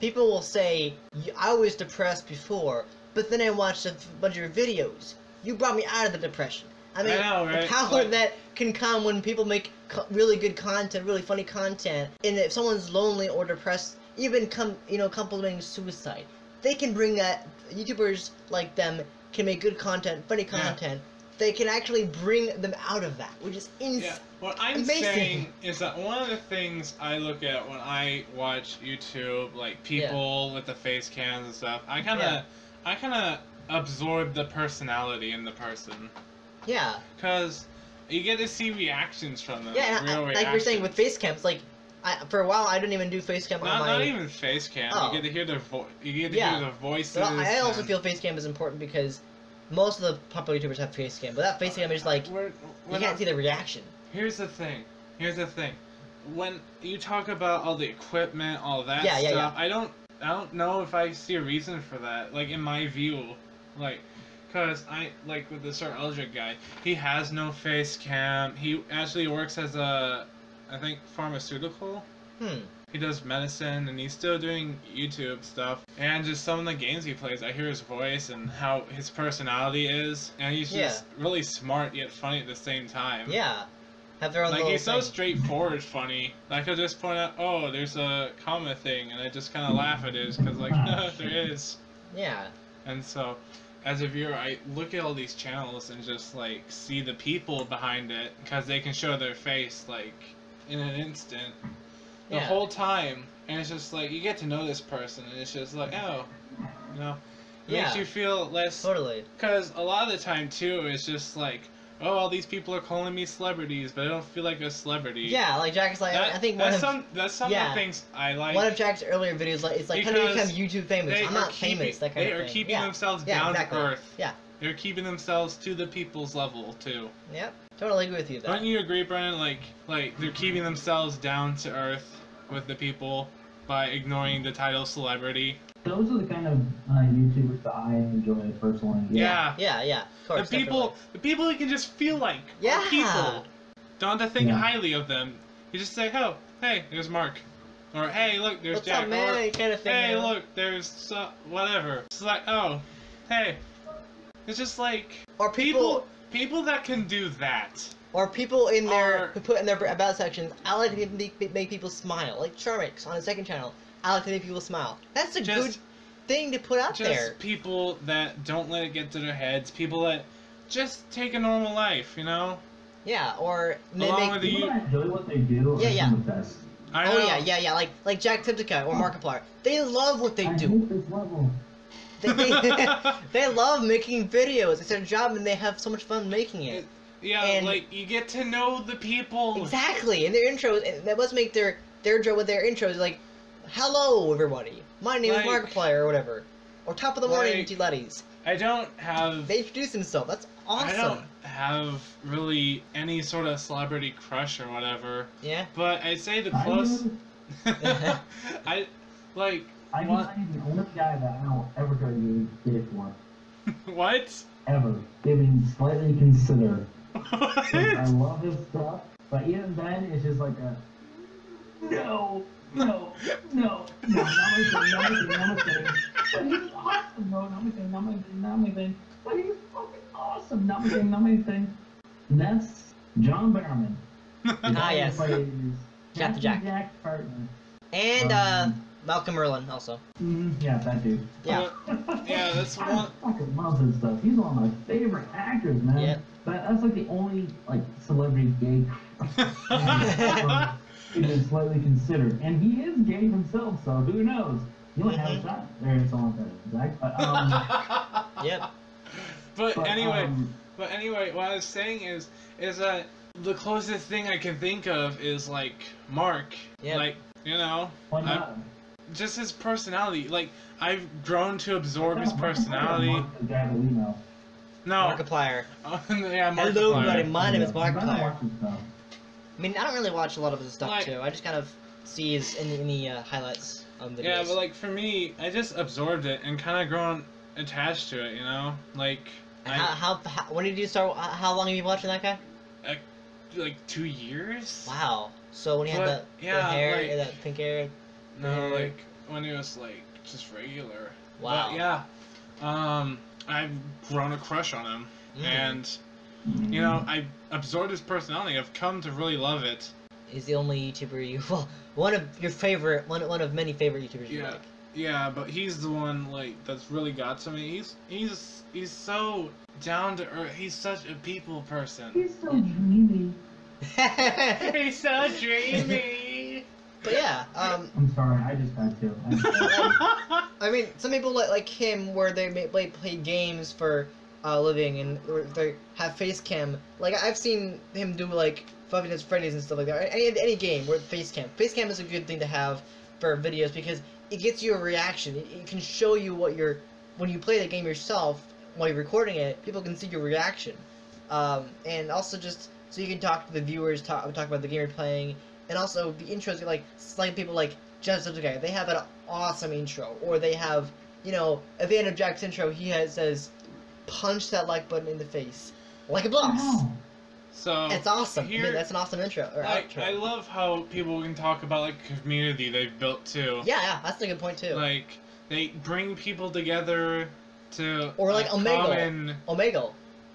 People will say, I was depressed before, but then I watched a bunch of your videos. You brought me out of the depression. I mean, know, right? the power that can come when people make really good content, really funny content, and if someone's lonely or depressed, even contemplating suicide, they can bring that. YouTubers like them can make good content, funny content. They can actually bring them out of that, which is amazing. What I'm saying is that one of the things I look at when I watch YouTube, like people with the face cams and stuff, I kind of absorb the personality in the person. Yeah. Because you get to see reactions from them. Yeah, like you're saying with face cams, like for a while I didn't even do face cam on my. Not even face cam. You get to hear their You get to hear their voices. But I also feel face cam is important because most of the popular YouTubers have face cam, but that face cam is like you can't see the reaction. Here's the thing. When you talk about all the equipment, all that stuff, I don't know if I see a reason for that. Like in my view, like. Because like with the Sir Eldrick guy, he has no face cam. He actually works as I think, pharmaceutical. He does medicine, and he's still doing YouTube stuff. And just some of the games he plays, I hear his voice and how his personality is. And he's just really smart yet funny at the same time. Yeah. Have their own like, he's so straightforward funny. Like, I'll just point out, oh, there's a comma thing, and I just kind of laugh at it, because, like, there is. Yeah. And so, as a viewer, I look at all these channels and just, like, see the people behind it, because they can show their face, like, in an instant. The whole time. And it's just, like, you get to know this person, and it's just like, oh, you know. It makes you feel less... Totally. Because a lot of the time, too, it's just, like, oh, all these people are calling me celebrities, but I don't feel like a celebrity. Yeah, like Jack's like, I think that's some of the things I like. One of Jack's earlier videos, like, it's like, how do you become YouTube famous? I'm not famous, that kind of thing. They are keeping themselves down to earth. Yeah. They're keeping themselves to the people's level, too. Yep, totally agree with you, though. Don't you agree, Brennan? Like, they're keeping themselves down to earth with the people by ignoring the title celebrity. Those are the kind of YouTubers that I enjoy personally. Yeah. Of course, the people you can just feel like are people. Don't have to think highly of them. You just say, oh, hey, there's Mark. Or, hey, look, there's Jack. Up, man? Or, kind of thing, hey, look, there's whatever. It's like, oh, hey. It's just like, or people that can do that. Or people in their who put in their about sections, I like to make people smile. Like Charmix on his second channel, I like to make people smile. That's a good thing to put out there. Just people that don't let it get to their heads. People that just take a normal life, you know? Yeah, or they people that enjoy what they do. Yeah. Some of the best. Like Jack Tiptica or Markiplier. They love what they do. I hate this level. They love making videos. It's their job, and they have so much fun making it. Like, you get to know the people. Exactly, and their intros, and that must make their job with their intros, like, hello, everybody. My name is Markiplier, or whatever. Or top of the morning, G Leddies. I don't have... They introduce themselves. That's awesome. I don't have really any sort of celebrity crush or whatever. Yeah? But I'd say the close... I'm the only guy that I know ever got you gay for. What? Ever. Even slightly consider. I love his stuff, but even then, it's just like a... No, not my thing. But he's awesome, bro. Not my thing. But he's fucking awesome. Not my thing. That's John Barrowman. Yes. Captain Jack's partner. And, Malcolm Merlin, also. Yeah, that dude. Yeah. That's one. I fucking love his stuff. He's one of my favorite actors, man. Yeah. But that's like the only, celebrity gay even slightly considered. And he is gay himself, so who knows? You might have a shot. There's someone that Zach. Yep. But anyway, what I was saying is that the closest thing I can think of is, Mark. Yeah. Like, you know. Why not? Just his personality. Like, I've grown to absorb his personality. No. Markiplier. Markiplier. Hello, everybody. My name is Markiplier. I mean, I don't really watch a lot of his stuff, too. I just kind of see his in the highlights of videos. Yeah, but, for me, I just absorbed it and kind of grown attached to it, you know? When did you start? How long have you been watching that guy? 2 years? Wow. So when he had the hair, that pink hair? No, when he was, just regular. Wow. But, yeah. I've grown a crush on him. And you know, I absorbed his personality. I've come to really love it. He's the only YouTuber you one of your favorite one of many favorite YouTubers you like. Yeah, but he's the one like that's really got to me. He's so down to earth. He's such a people person. He's so dreamy. He's so dreamy. But yeah, I'm sorry, I just had to. I mean, some people like him where they play games for a living and they have face cam. Like I've seen him do like Five Nights at Freddy's and stuff like that. Any game where face cam. Face cam is a good thing to have for videos because it gets you a reaction. It can show you what when you play the game yourself while you're recording it. People can see your reaction, and also just so you can talk to the viewers, talk about the game you're playing. And also the intros, like people like Jacksepticeye, they have an awesome intro. Or they have, you know, at the end of Jack's intro, says, "Punch that like button in the face, like a boss." Oh. So it's awesome. Here, I mean, that's an awesome intro. Or outro. I love how people can talk about like community they've built too. Yeah, that's a good point too. Like they bring people together to or like Omegle.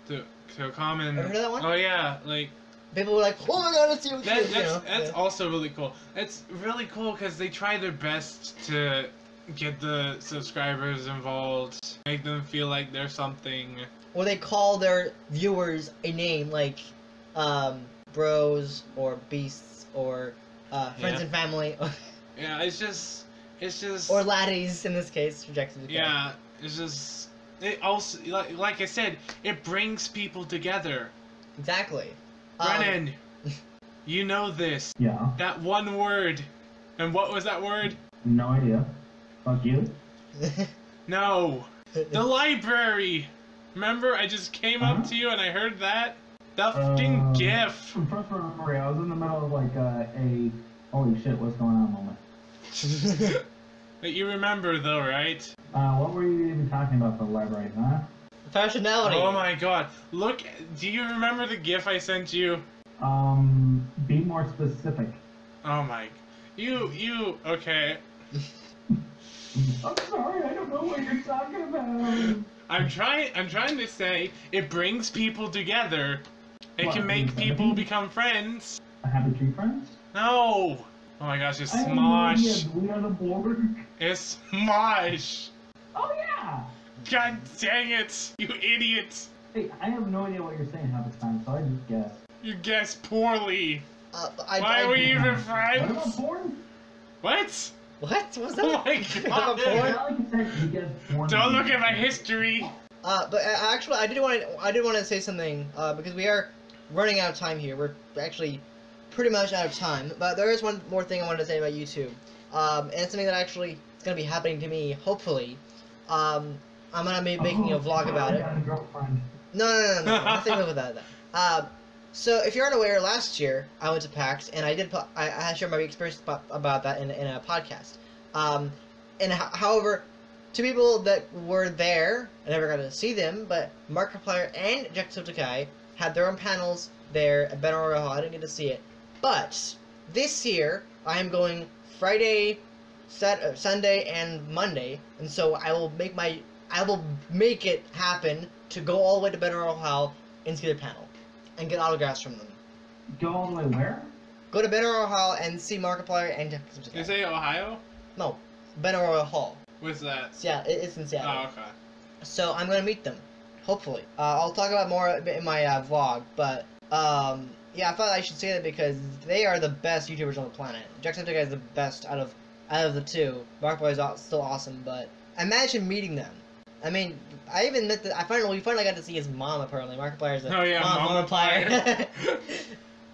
To a common. Ever heard of that one? Oh yeah, like. People were like, "Oh my god, let's see what that's also really cool. It's really cool because they try their best to get the subscribers involved, make them feel like they're something. Or they call their viewers a name, like bros or beasts or friends and family. Yeah, it's just. Or laddies in this case, Jacksepticeye. Yeah, it's just. It also, like I said, it brings people together. Exactly. Brennan, you know this. Yeah. That one word. And what was that word? No idea. Fuck you. No. The library. Remember, I just came up to you and I heard that? The fucking GIF. First memory, I was in the middle of like a holy shit, what's going on moment. But you remember though, right? What were you even talking about the library, huh? Fashionality. Oh my god. Look, do you remember the GIF I sent you? Be more specific. Oh my. Okay. I'm sorry, I don't know what you're talking about. I'm trying to say it brings people together. It What, can make insanity? people become friends. Happy Tree Friends? No! Oh my gosh, it's I have no idea. Smosh. Do we on the board? It's Smosh. Oh yeah! God dang it, you idiot. Hey, I have no idea what you're saying half the time, so I just guess. You guessed poorly. Why are we even What friends? about porn? What? What was that? Oh my About god. porn? It's not like you said you guessed porn. Don't look at my history. But actually, I did want to say something because we are running out of time here. We're actually pretty much out of time. But there is one more thing I wanted to say about YouTube, and it's something that actually is going to be happening to me. Hopefully, I'm gonna be making a vlog about it. I got a girlfriend. No, nothing with that. So if you're unaware, last year I went to PAX and I shared my experience about that in a podcast. However, two people that were there, I never got to see them, but Markiplier and Jacksepticeye had their own panels there at Battle Royale. I didn't get to see it, but this year I am going Friday, Sunday, and Monday, and so I will make it happen to go all the way to Battle Royale and see their panel and get autographs from them. Go all the way where? Go to Battle Royale and see Markiplier and Jacksepticeye. Did you say Ohio? No, Battle Royale Hall. What's that? Yeah, it's in Seattle. Oh, okay. So I'm gonna meet them, hopefully. I'll talk about more in my vlog, but yeah, I thought I should say that because they are the best YouTubers on the planet. Jacksepticeye is the best out of the two. Markiplier is still awesome, but imagine meeting them. I mean, I even met we finally got to see his mom. Apparently, Markiplier's a Mamaplier.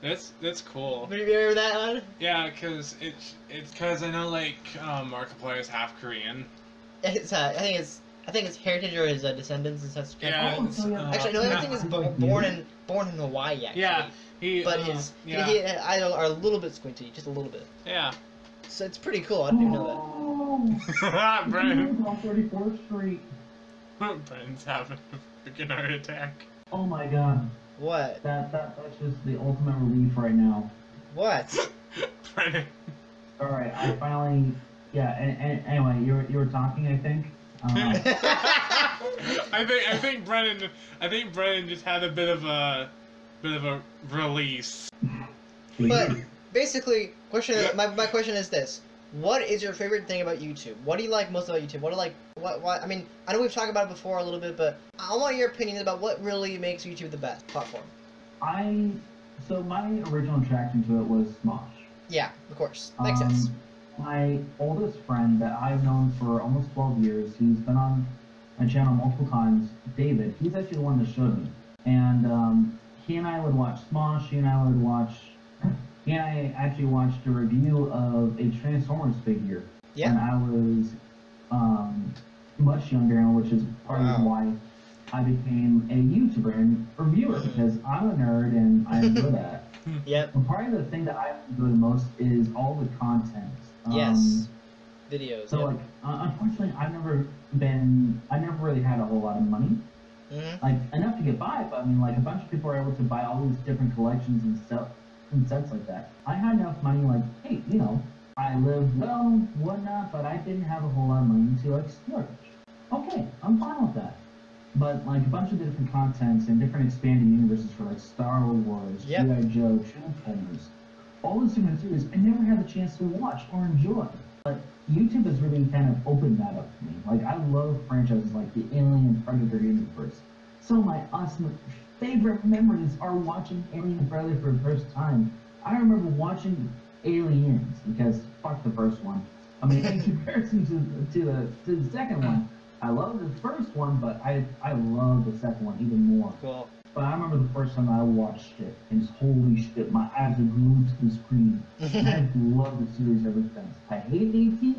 That's cool. You remember that one? Yeah, cause it's cause I know like Markiplier is half Korean. It's I think it's heritage or his descendants and such. Yeah. Actually, no, I think he's born in Hawaii. Actually. Yeah. But his eyes are a little bit squinty, just a little bit. Yeah. So it's pretty cool. I didn't even know that. Brennan. On 34th Street. Brennan's having a freaking heart attack. Oh my god. that. What? That's just the ultimate relief right now. What? Brennan. Alright, I finally... Yeah, and anyway, you were talking, I think. I think Brennan just had a bit of a release. But basically, my question is this: what is your favorite thing about YouTube? What do you like most about YouTube? What I mean, I know we've talked about it before a little bit, but I want your opinion about what really makes YouTube the best platform. So my original attraction to it was Smosh. Yeah, of course. Makes sense. My oldest friend that I've known for almost 12 years, he's been on my channel multiple times, David, he's actually the one that showed me. And he and I would watch Smosh, he and I actually watched a review of a Transformers figure. Yeah. When I was much younger, which is part of why I became a YouTuber and reviewer, because I'm a nerd and I enjoy that. Yep. And part of the thing that I enjoy the most is all the content. Yes. Videos. So like, unfortunately, I never really had a whole lot of money. Mm-hmm. Like enough to get by, but I mean, like a bunch of people are able to buy all these different collections and stuff and sets like that. I had enough money, like, hey, you know, I lived well, whatnot, but I didn't have a whole lot of money to like splurge. Okay, I'm fine with that. But like a bunch of different contents and different expanded universes for like Star Wars, Yep. G.I. Joe, Transformers, all those different series I never had a chance to watch or enjoy. But YouTube has really kind of opened that up to me. Like I love franchises like the Alien Predator universe. Some of my awesome favorite memories are watching Alien Predator for the first time. I remember watching Aliens because fuck the first one. I mean, in comparison to the second one, I love the first one, but I love the second one even more. Cool. But I remember the first time I watched it, and just holy shit, my eyes are glued to the screen. And I've loved the series ever since. I hate AT,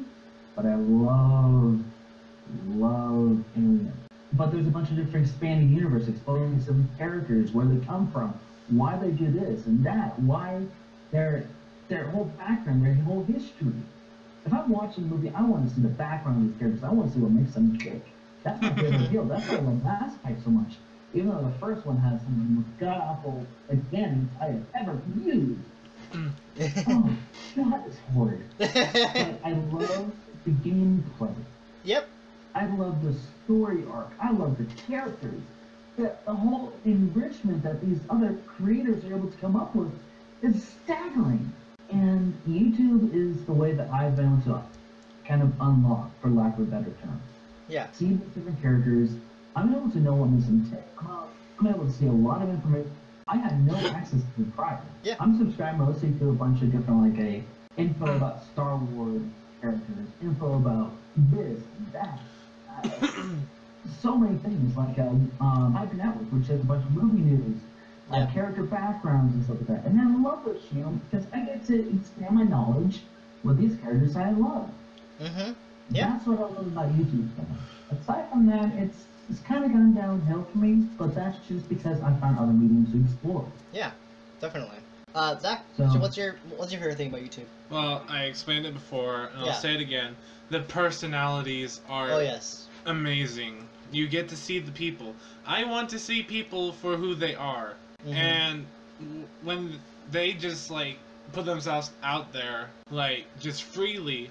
but I love Alien. But there's a bunch of different expanding universe, exploring some characters, where they come from, why they do this and that, why their whole background, their whole history. If I'm watching a movie, I want to see the background of these characters. I want to see what makes them tick. That's my favorite deal. That's why I love Mass Effect so much. Even though the first one has some of the most god-awful advantage I have ever used. Oh, that is horrid. But I love the gameplay. Yep. I love the story arc. I love the characters. The whole enrichment that these other creators are able to come up with is staggering. And YouTube is the way that I've been able to kind of unlock, for lack of a better term. Yeah. See these different characters. I'm able to know what makes them tick. I'm able to see a lot of information. I had no access to the prior. Yeah. I'm subscribed mostly to a bunch of different, like, info about Star Wars characters, info about this and that. So many things, like Hyper Network, which has a bunch of movie news, character backgrounds and stuff like that. And I love those channels because I get to expand my knowledge with these characters I love. Mm-hmm. Yeah. That's what I love about YouTube. Aside from that, it's kind of gone downhill for me, but that's just because I found other mediums to explore. Yeah, definitely. Zach, So what's your favorite thing about YouTube? Well, I explained it before, and I'll say it again. The personalities are amazing. You get to see the people. I want to see people for who they are. Mm-hmm. And when they just, like, put themselves out there, like, just freely,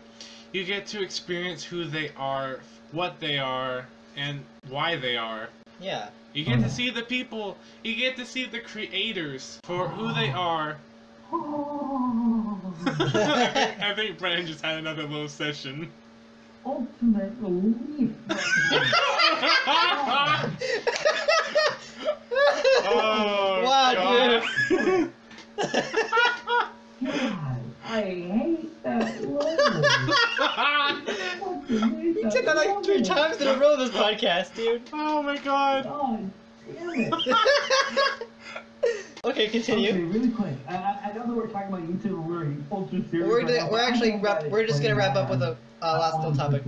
you get to experience who they are, what they are, and why they are. Yeah. You get to see the people, you get to see the creators for who they are. I think Brandon just had another little session. Ultimate relief. Oh, wow, dude. God, I hate that word. You said that like 3 times in a row this podcast, dude. Oh my god. God damn it. Okay, continue. Okay, really quick. I know that we're talking about YouTube and we're ultra serious. We're just gonna wrap up with a last little topic.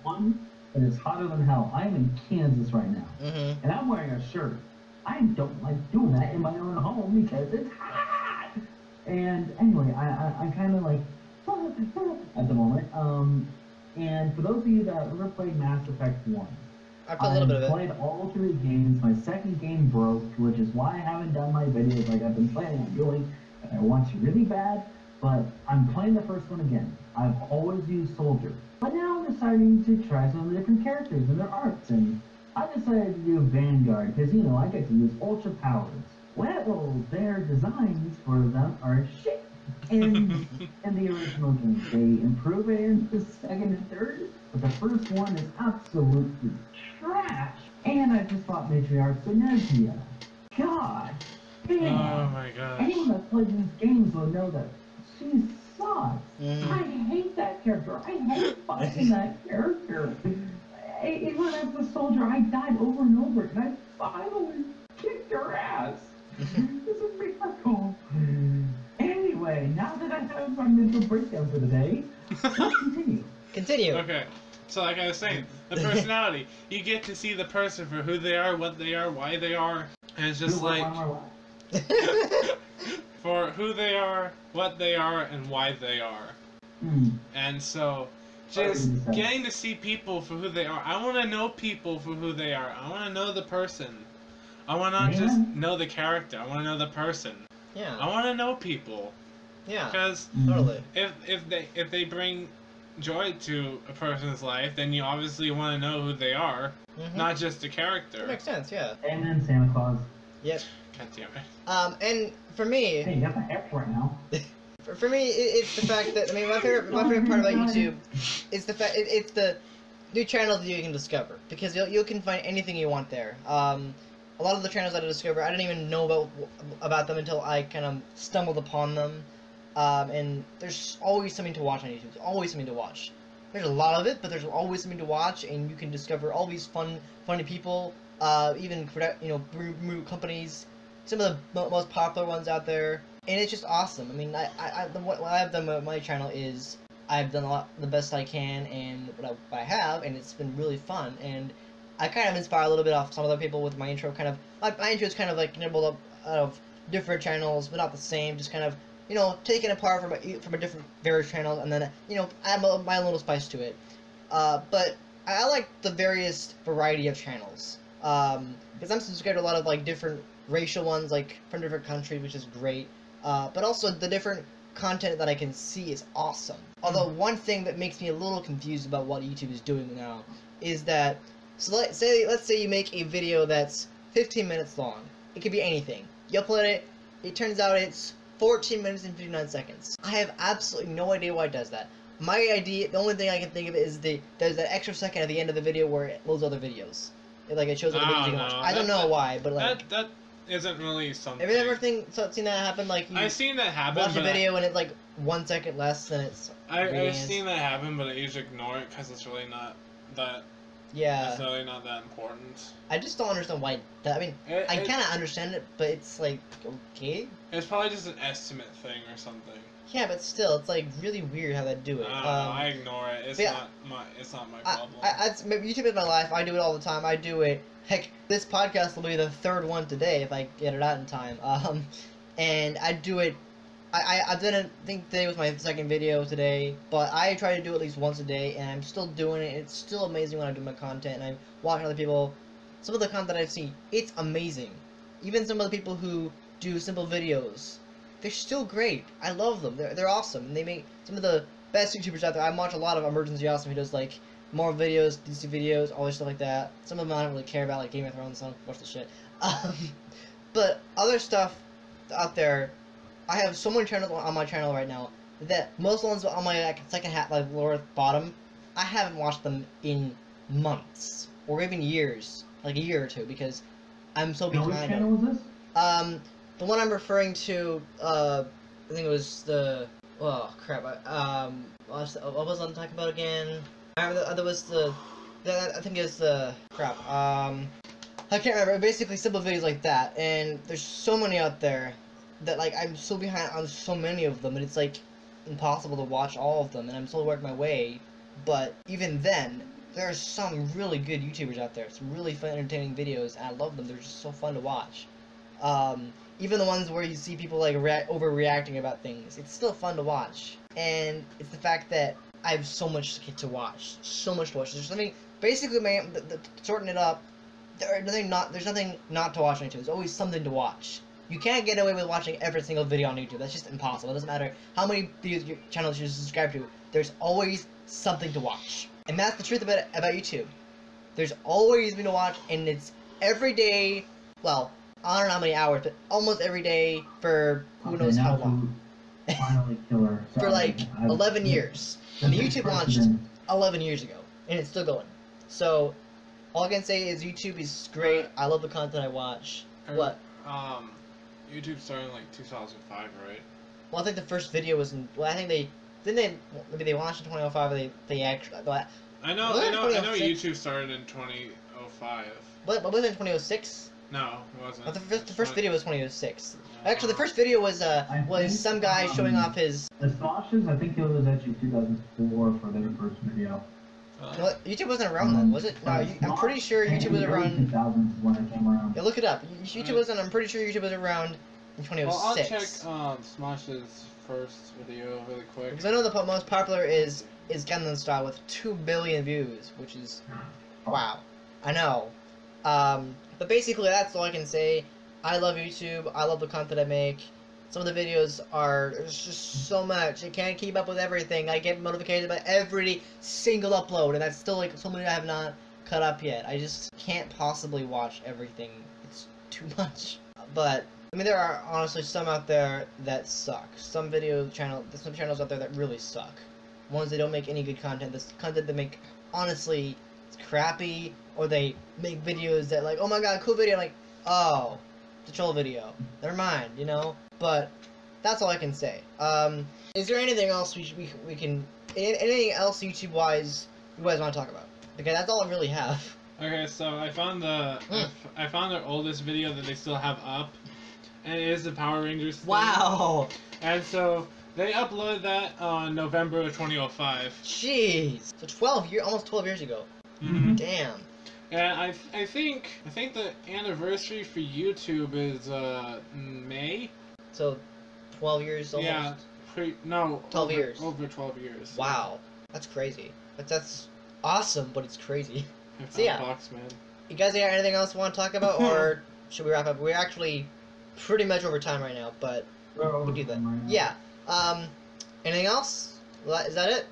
One, it is hotter than hell. I am in Kansas right now, Mm-hmm. and I'm wearing a shirt. I don't like doing that in my own home because it's hot. And anyway, I kind of like at the moment. And for those of you that have ever played Mass Effect 1, I played a little bit of it. played all 3 games. My second game broke, which is why I haven't done my videos like I've been planning on doing. And I want to really bad, but I'm playing the first one again. I've always used Soldier, but now I'm deciding to try some of the different characters and their arts. And I decided to do Vanguard because, you know, I get to use Ultra Powers. Well, their designs for them are shit. In the original game, they improve it in the second and third, but the first one is absolutely trash. And I just bought Matriarch Benezia. God damn. Oh my gosh. Anyone that's played these games will know that she sucks. Mm. I hate that character. I hate fighting that character. Even as a soldier, I died over and over, and I finally kicked her ass. This is miracle. Anyway, now that I have my mental breakdown for the day, let's continue. Continue. Okay. So like I was saying, the personality. You get to see the person for who they are, what they are, why they are. And it's just like for who they are, what they are, and why they are. And so just getting to see people for who they are. I want to know people for who they are. I want to know the person. I want to not just know the character. I want to know the person. Yeah. I want to know people. Yeah. Because Totally. if they bring joy to a person's life, then you obviously want to know who they are, not just the character. That makes sense. Yeah. Amen, Santa Claus. Yep. God damn it. And for me, Hey, you got the hat for it now. for me, it's the fact that my favorite part about YouTube is the fact it's the new channels that you can discover, because you can find anything you want there. A lot of the channels that I discover, I didn't even know about them until I kind of stumbled upon them. And there's always something to watch on YouTube. There's always something to watch. There's a lot of it, but there's always something to watch, and you can discover all these funny people, even brew companies, some of the most popular ones out there, and it's just awesome. I mean, what I've done with my channel is I've done the best I can, and what I have, and it's been really fun, and I kind of inspire a little bit off some other people with my intro. Kind of my intro is kind of like nibbled up out of different channels, but not the same. Just kind of taken apart from a different various channels, and then add my little spice to it. But I like the various variety of channels, because I'm subscribed to a lot of like different racial ones, like from different countries, which is great. But also the different content that I can see is awesome. Although one thing that makes me a little confused about what YouTube is doing now is that, so let's say you make a video that's 15 minutes long. It could be anything. You upload it. It turns out it's 14 minutes and 59 seconds. I have absolutely no idea why it does that. My idea, the only thing I can think of is there's that extra second at the end of the video where it loads other videos. It shows other videos you can watch. I don't know why, but like that isn't really something. Have you ever seen that happen? Like I've seen that happen. Watch a video and it's like 1 second less than it's. I've seen that happen, but I usually ignore it because it's really not that. Yeah. It's really not that important. I just don't understand why. I mean, I kind of understand it, but it's like okay. It's probably just an estimate thing or something. Yeah, but still, it's like really weird how they do it. I ignore it. It's not my problem. YouTube is my life. I do it all the time. I do it. Heck, this podcast will be the third one today if I get it out in time. And I do it. I didn't think today was my second video today, but I try to do it at least once a day, and I'm still doing it. It's still amazing when I do my content, and I watch other people. Some of the content I've seen, it's amazing. Even some of the people who do simple videos, they're still great. I love them. They're awesome, and they make some of the best YouTubers out there. I watch a lot of Emergency Awesome who does like more videos, DC videos, all this stuff like that. Some of them I don't really care about, like Game of Thrones, so I don't watch the shit. But other stuff out there, I have so many channels on my channel right now that most ones on my second lower bottom, I haven't watched them in months or even years, like a year or two, because I'm so behind. Which channel is this? The one I'm referring to, I think it was the. Oh crap! What was I talking about again? I remember there was I think it was the crap. I can't remember. Basically, simple videos like that, and there's so many out there that like I'm so behind on so many of them, and it's like impossible to watch all of them, and I'm still working my way. But even then, there are some really good YouTubers out there, some really fun, entertaining videos, and I love them. They're just so fun to watch. Even the ones where you see people like overreacting about things, it's still fun to watch. And it's the fact that I have so much to watch, so much to watch. There's something basically, man, sorting it up. There's nothing not to watch on YouTube. There's always something to watch. You can't get away with watching every single video on YouTube. That's just impossible. It doesn't matter how many videos your channels you subscribe to. There's always something to watch, and that's the truth about YouTube. There's always been to watch, and it's every day. Well, I don't know how many hours, but almost every day for who knows how long. Finally kill her. For like 11 years. And YouTube launched 11 years ago, and it's still going. So, all I can say is YouTube is great. I love the content I watch. What? YouTube started in like 2005, right? Well, I think the first video was in. Well, I think maybe they launched in 2005. Or they actually. But I know YouTube started in 2005. But was it in 2006? No, it wasn't. The first video was 2006. Actually, the first video was some guy showing off his. The Sloshes, I think it was actually 2004 for their first video. No, YouTube wasn't around then, was it? No, I'm pretty sure YouTube was around. 2000s when it came around. Yeah, look it up. YouTube wasn't. I'm pretty sure YouTube was around in 2006. Well, I'll check Smosh's first video really quick. Because I know the most popular is Gangnam Style with 2 billion views, which is wow. I know. But basically, that's all I can say. I love YouTube. I love the content I make. Some of the videos there's just so much. I can't keep up with everything. I get notifications about every single upload, and that's still like so many I have not cut up yet. I just can't possibly watch everything. It's too much. But I mean, there are honestly some out there that suck. There's some channels out there that really suck. Ones that don't make any good content. This content they make, honestly, it's crappy. Or they make videos that like, oh my god, cool video. I'm like, oh, it's a troll video. Never mind, you know. But that's all I can say. Is there anything else we can anything else YouTube wise you guys want to talk about? Because that's all I really have. Okay, so I found their oldest video that they still have up, and it is the Power Rangers thing. Wow. And so they uploaded that on November of 2005. Jeez. So almost 12 years ago. Mm-hmm. Damn. And I think the anniversary for YouTube is May. So 12 years almost. Yeah. 12 years. Over 12 years. Wow. That's crazy. That's awesome, but it's crazy. So yeah. Box, man. You guys got anything else you want to talk about, or should we wrap up? We're actually pretty much over time right now, but we'll do that. Yeah. Anything else? Is that it?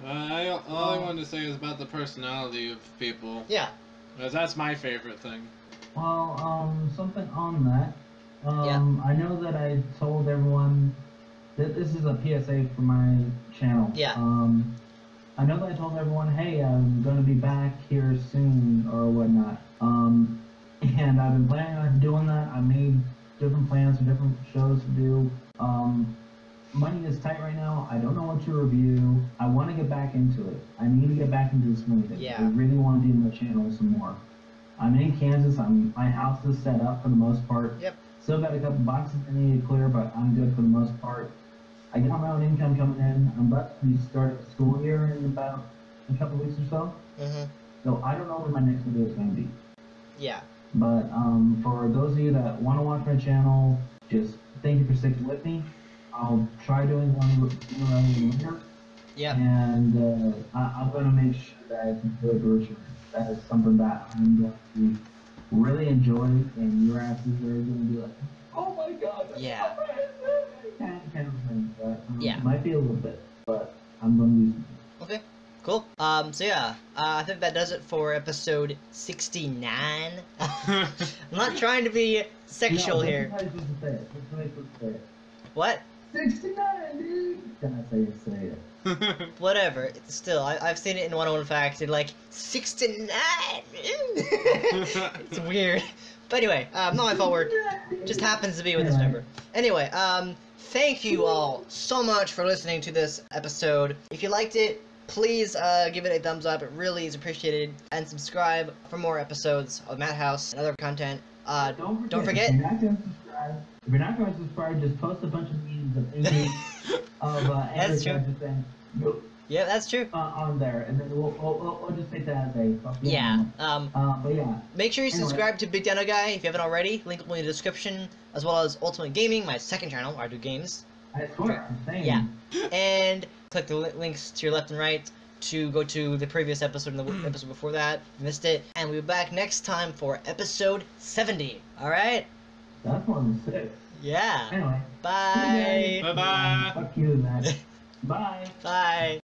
All I wanted to say is about the personality of people. Yeah. Because that's my favorite thing. Well, something on that. Yeah. I know that I told everyone that this is a PSA for my channel. Yeah. I know that I told everyone, hey, I'm going to be back here soon or whatnot. And I've been planning on doing that. I made different plans for different shows to do. Money is tight right now. I don't know what to review. I want to get back into it. I need to get back into this movie. Yeah. I really want to do my channel some more. I'm in Kansas. My house is set up for the most part. Yep. Still got a couple boxes I need to clear, but I'm good for the most part. I got my own income coming in. I'm about to start the school year in about a couple weeks or so. Mm-hmm. So I don't know when my next video is going to be. Yeah. But for those of you that want to watch my channel, just thank you for sticking with me. I'll try doing one later. Yeah. And I'm going to make sure that I can do a virtual. That is something that I'm going to really enjoy, and your asses are going to be like, oh my god. Yeah. Kind of thing. But, yeah. It might be a little bit, but I'm going to do something. Okay. Cool. So yeah, I think that does it for episode 69. I'm not trying to be sexual here. What? 69, dude! Can I say it? Whatever. It's still, I've seen it in 101 Facts, and like, 69! It's weird. But anyway, not my fault, just happens to be with this number. Anyway, thank you all so much for listening to this episode. If you liked it, please give it a thumbs up. It really is appreciated. And subscribe for more episodes of Madhouse and other content. Don't forget. If you're not going to subscribe, just post a bunch of memes of images of That's true. Saying, yeah, that's true. On there, and then we'll just take that as a yeah. But yeah. Make sure you subscribe to bigdinoguy if you haven't already. Link will be in the description, as well as Ultimate Gaming, my second channel where I do games. I swear, I'm saying. Yeah. And click the links to your left and right to go to the previous episode and the episode before that. Missed it. And we'll be back next time for episode 70. Alright? That's more than 6. Yeah. Anyway. Bye. Bye-bye. Fuck you, man. Bye. Bye.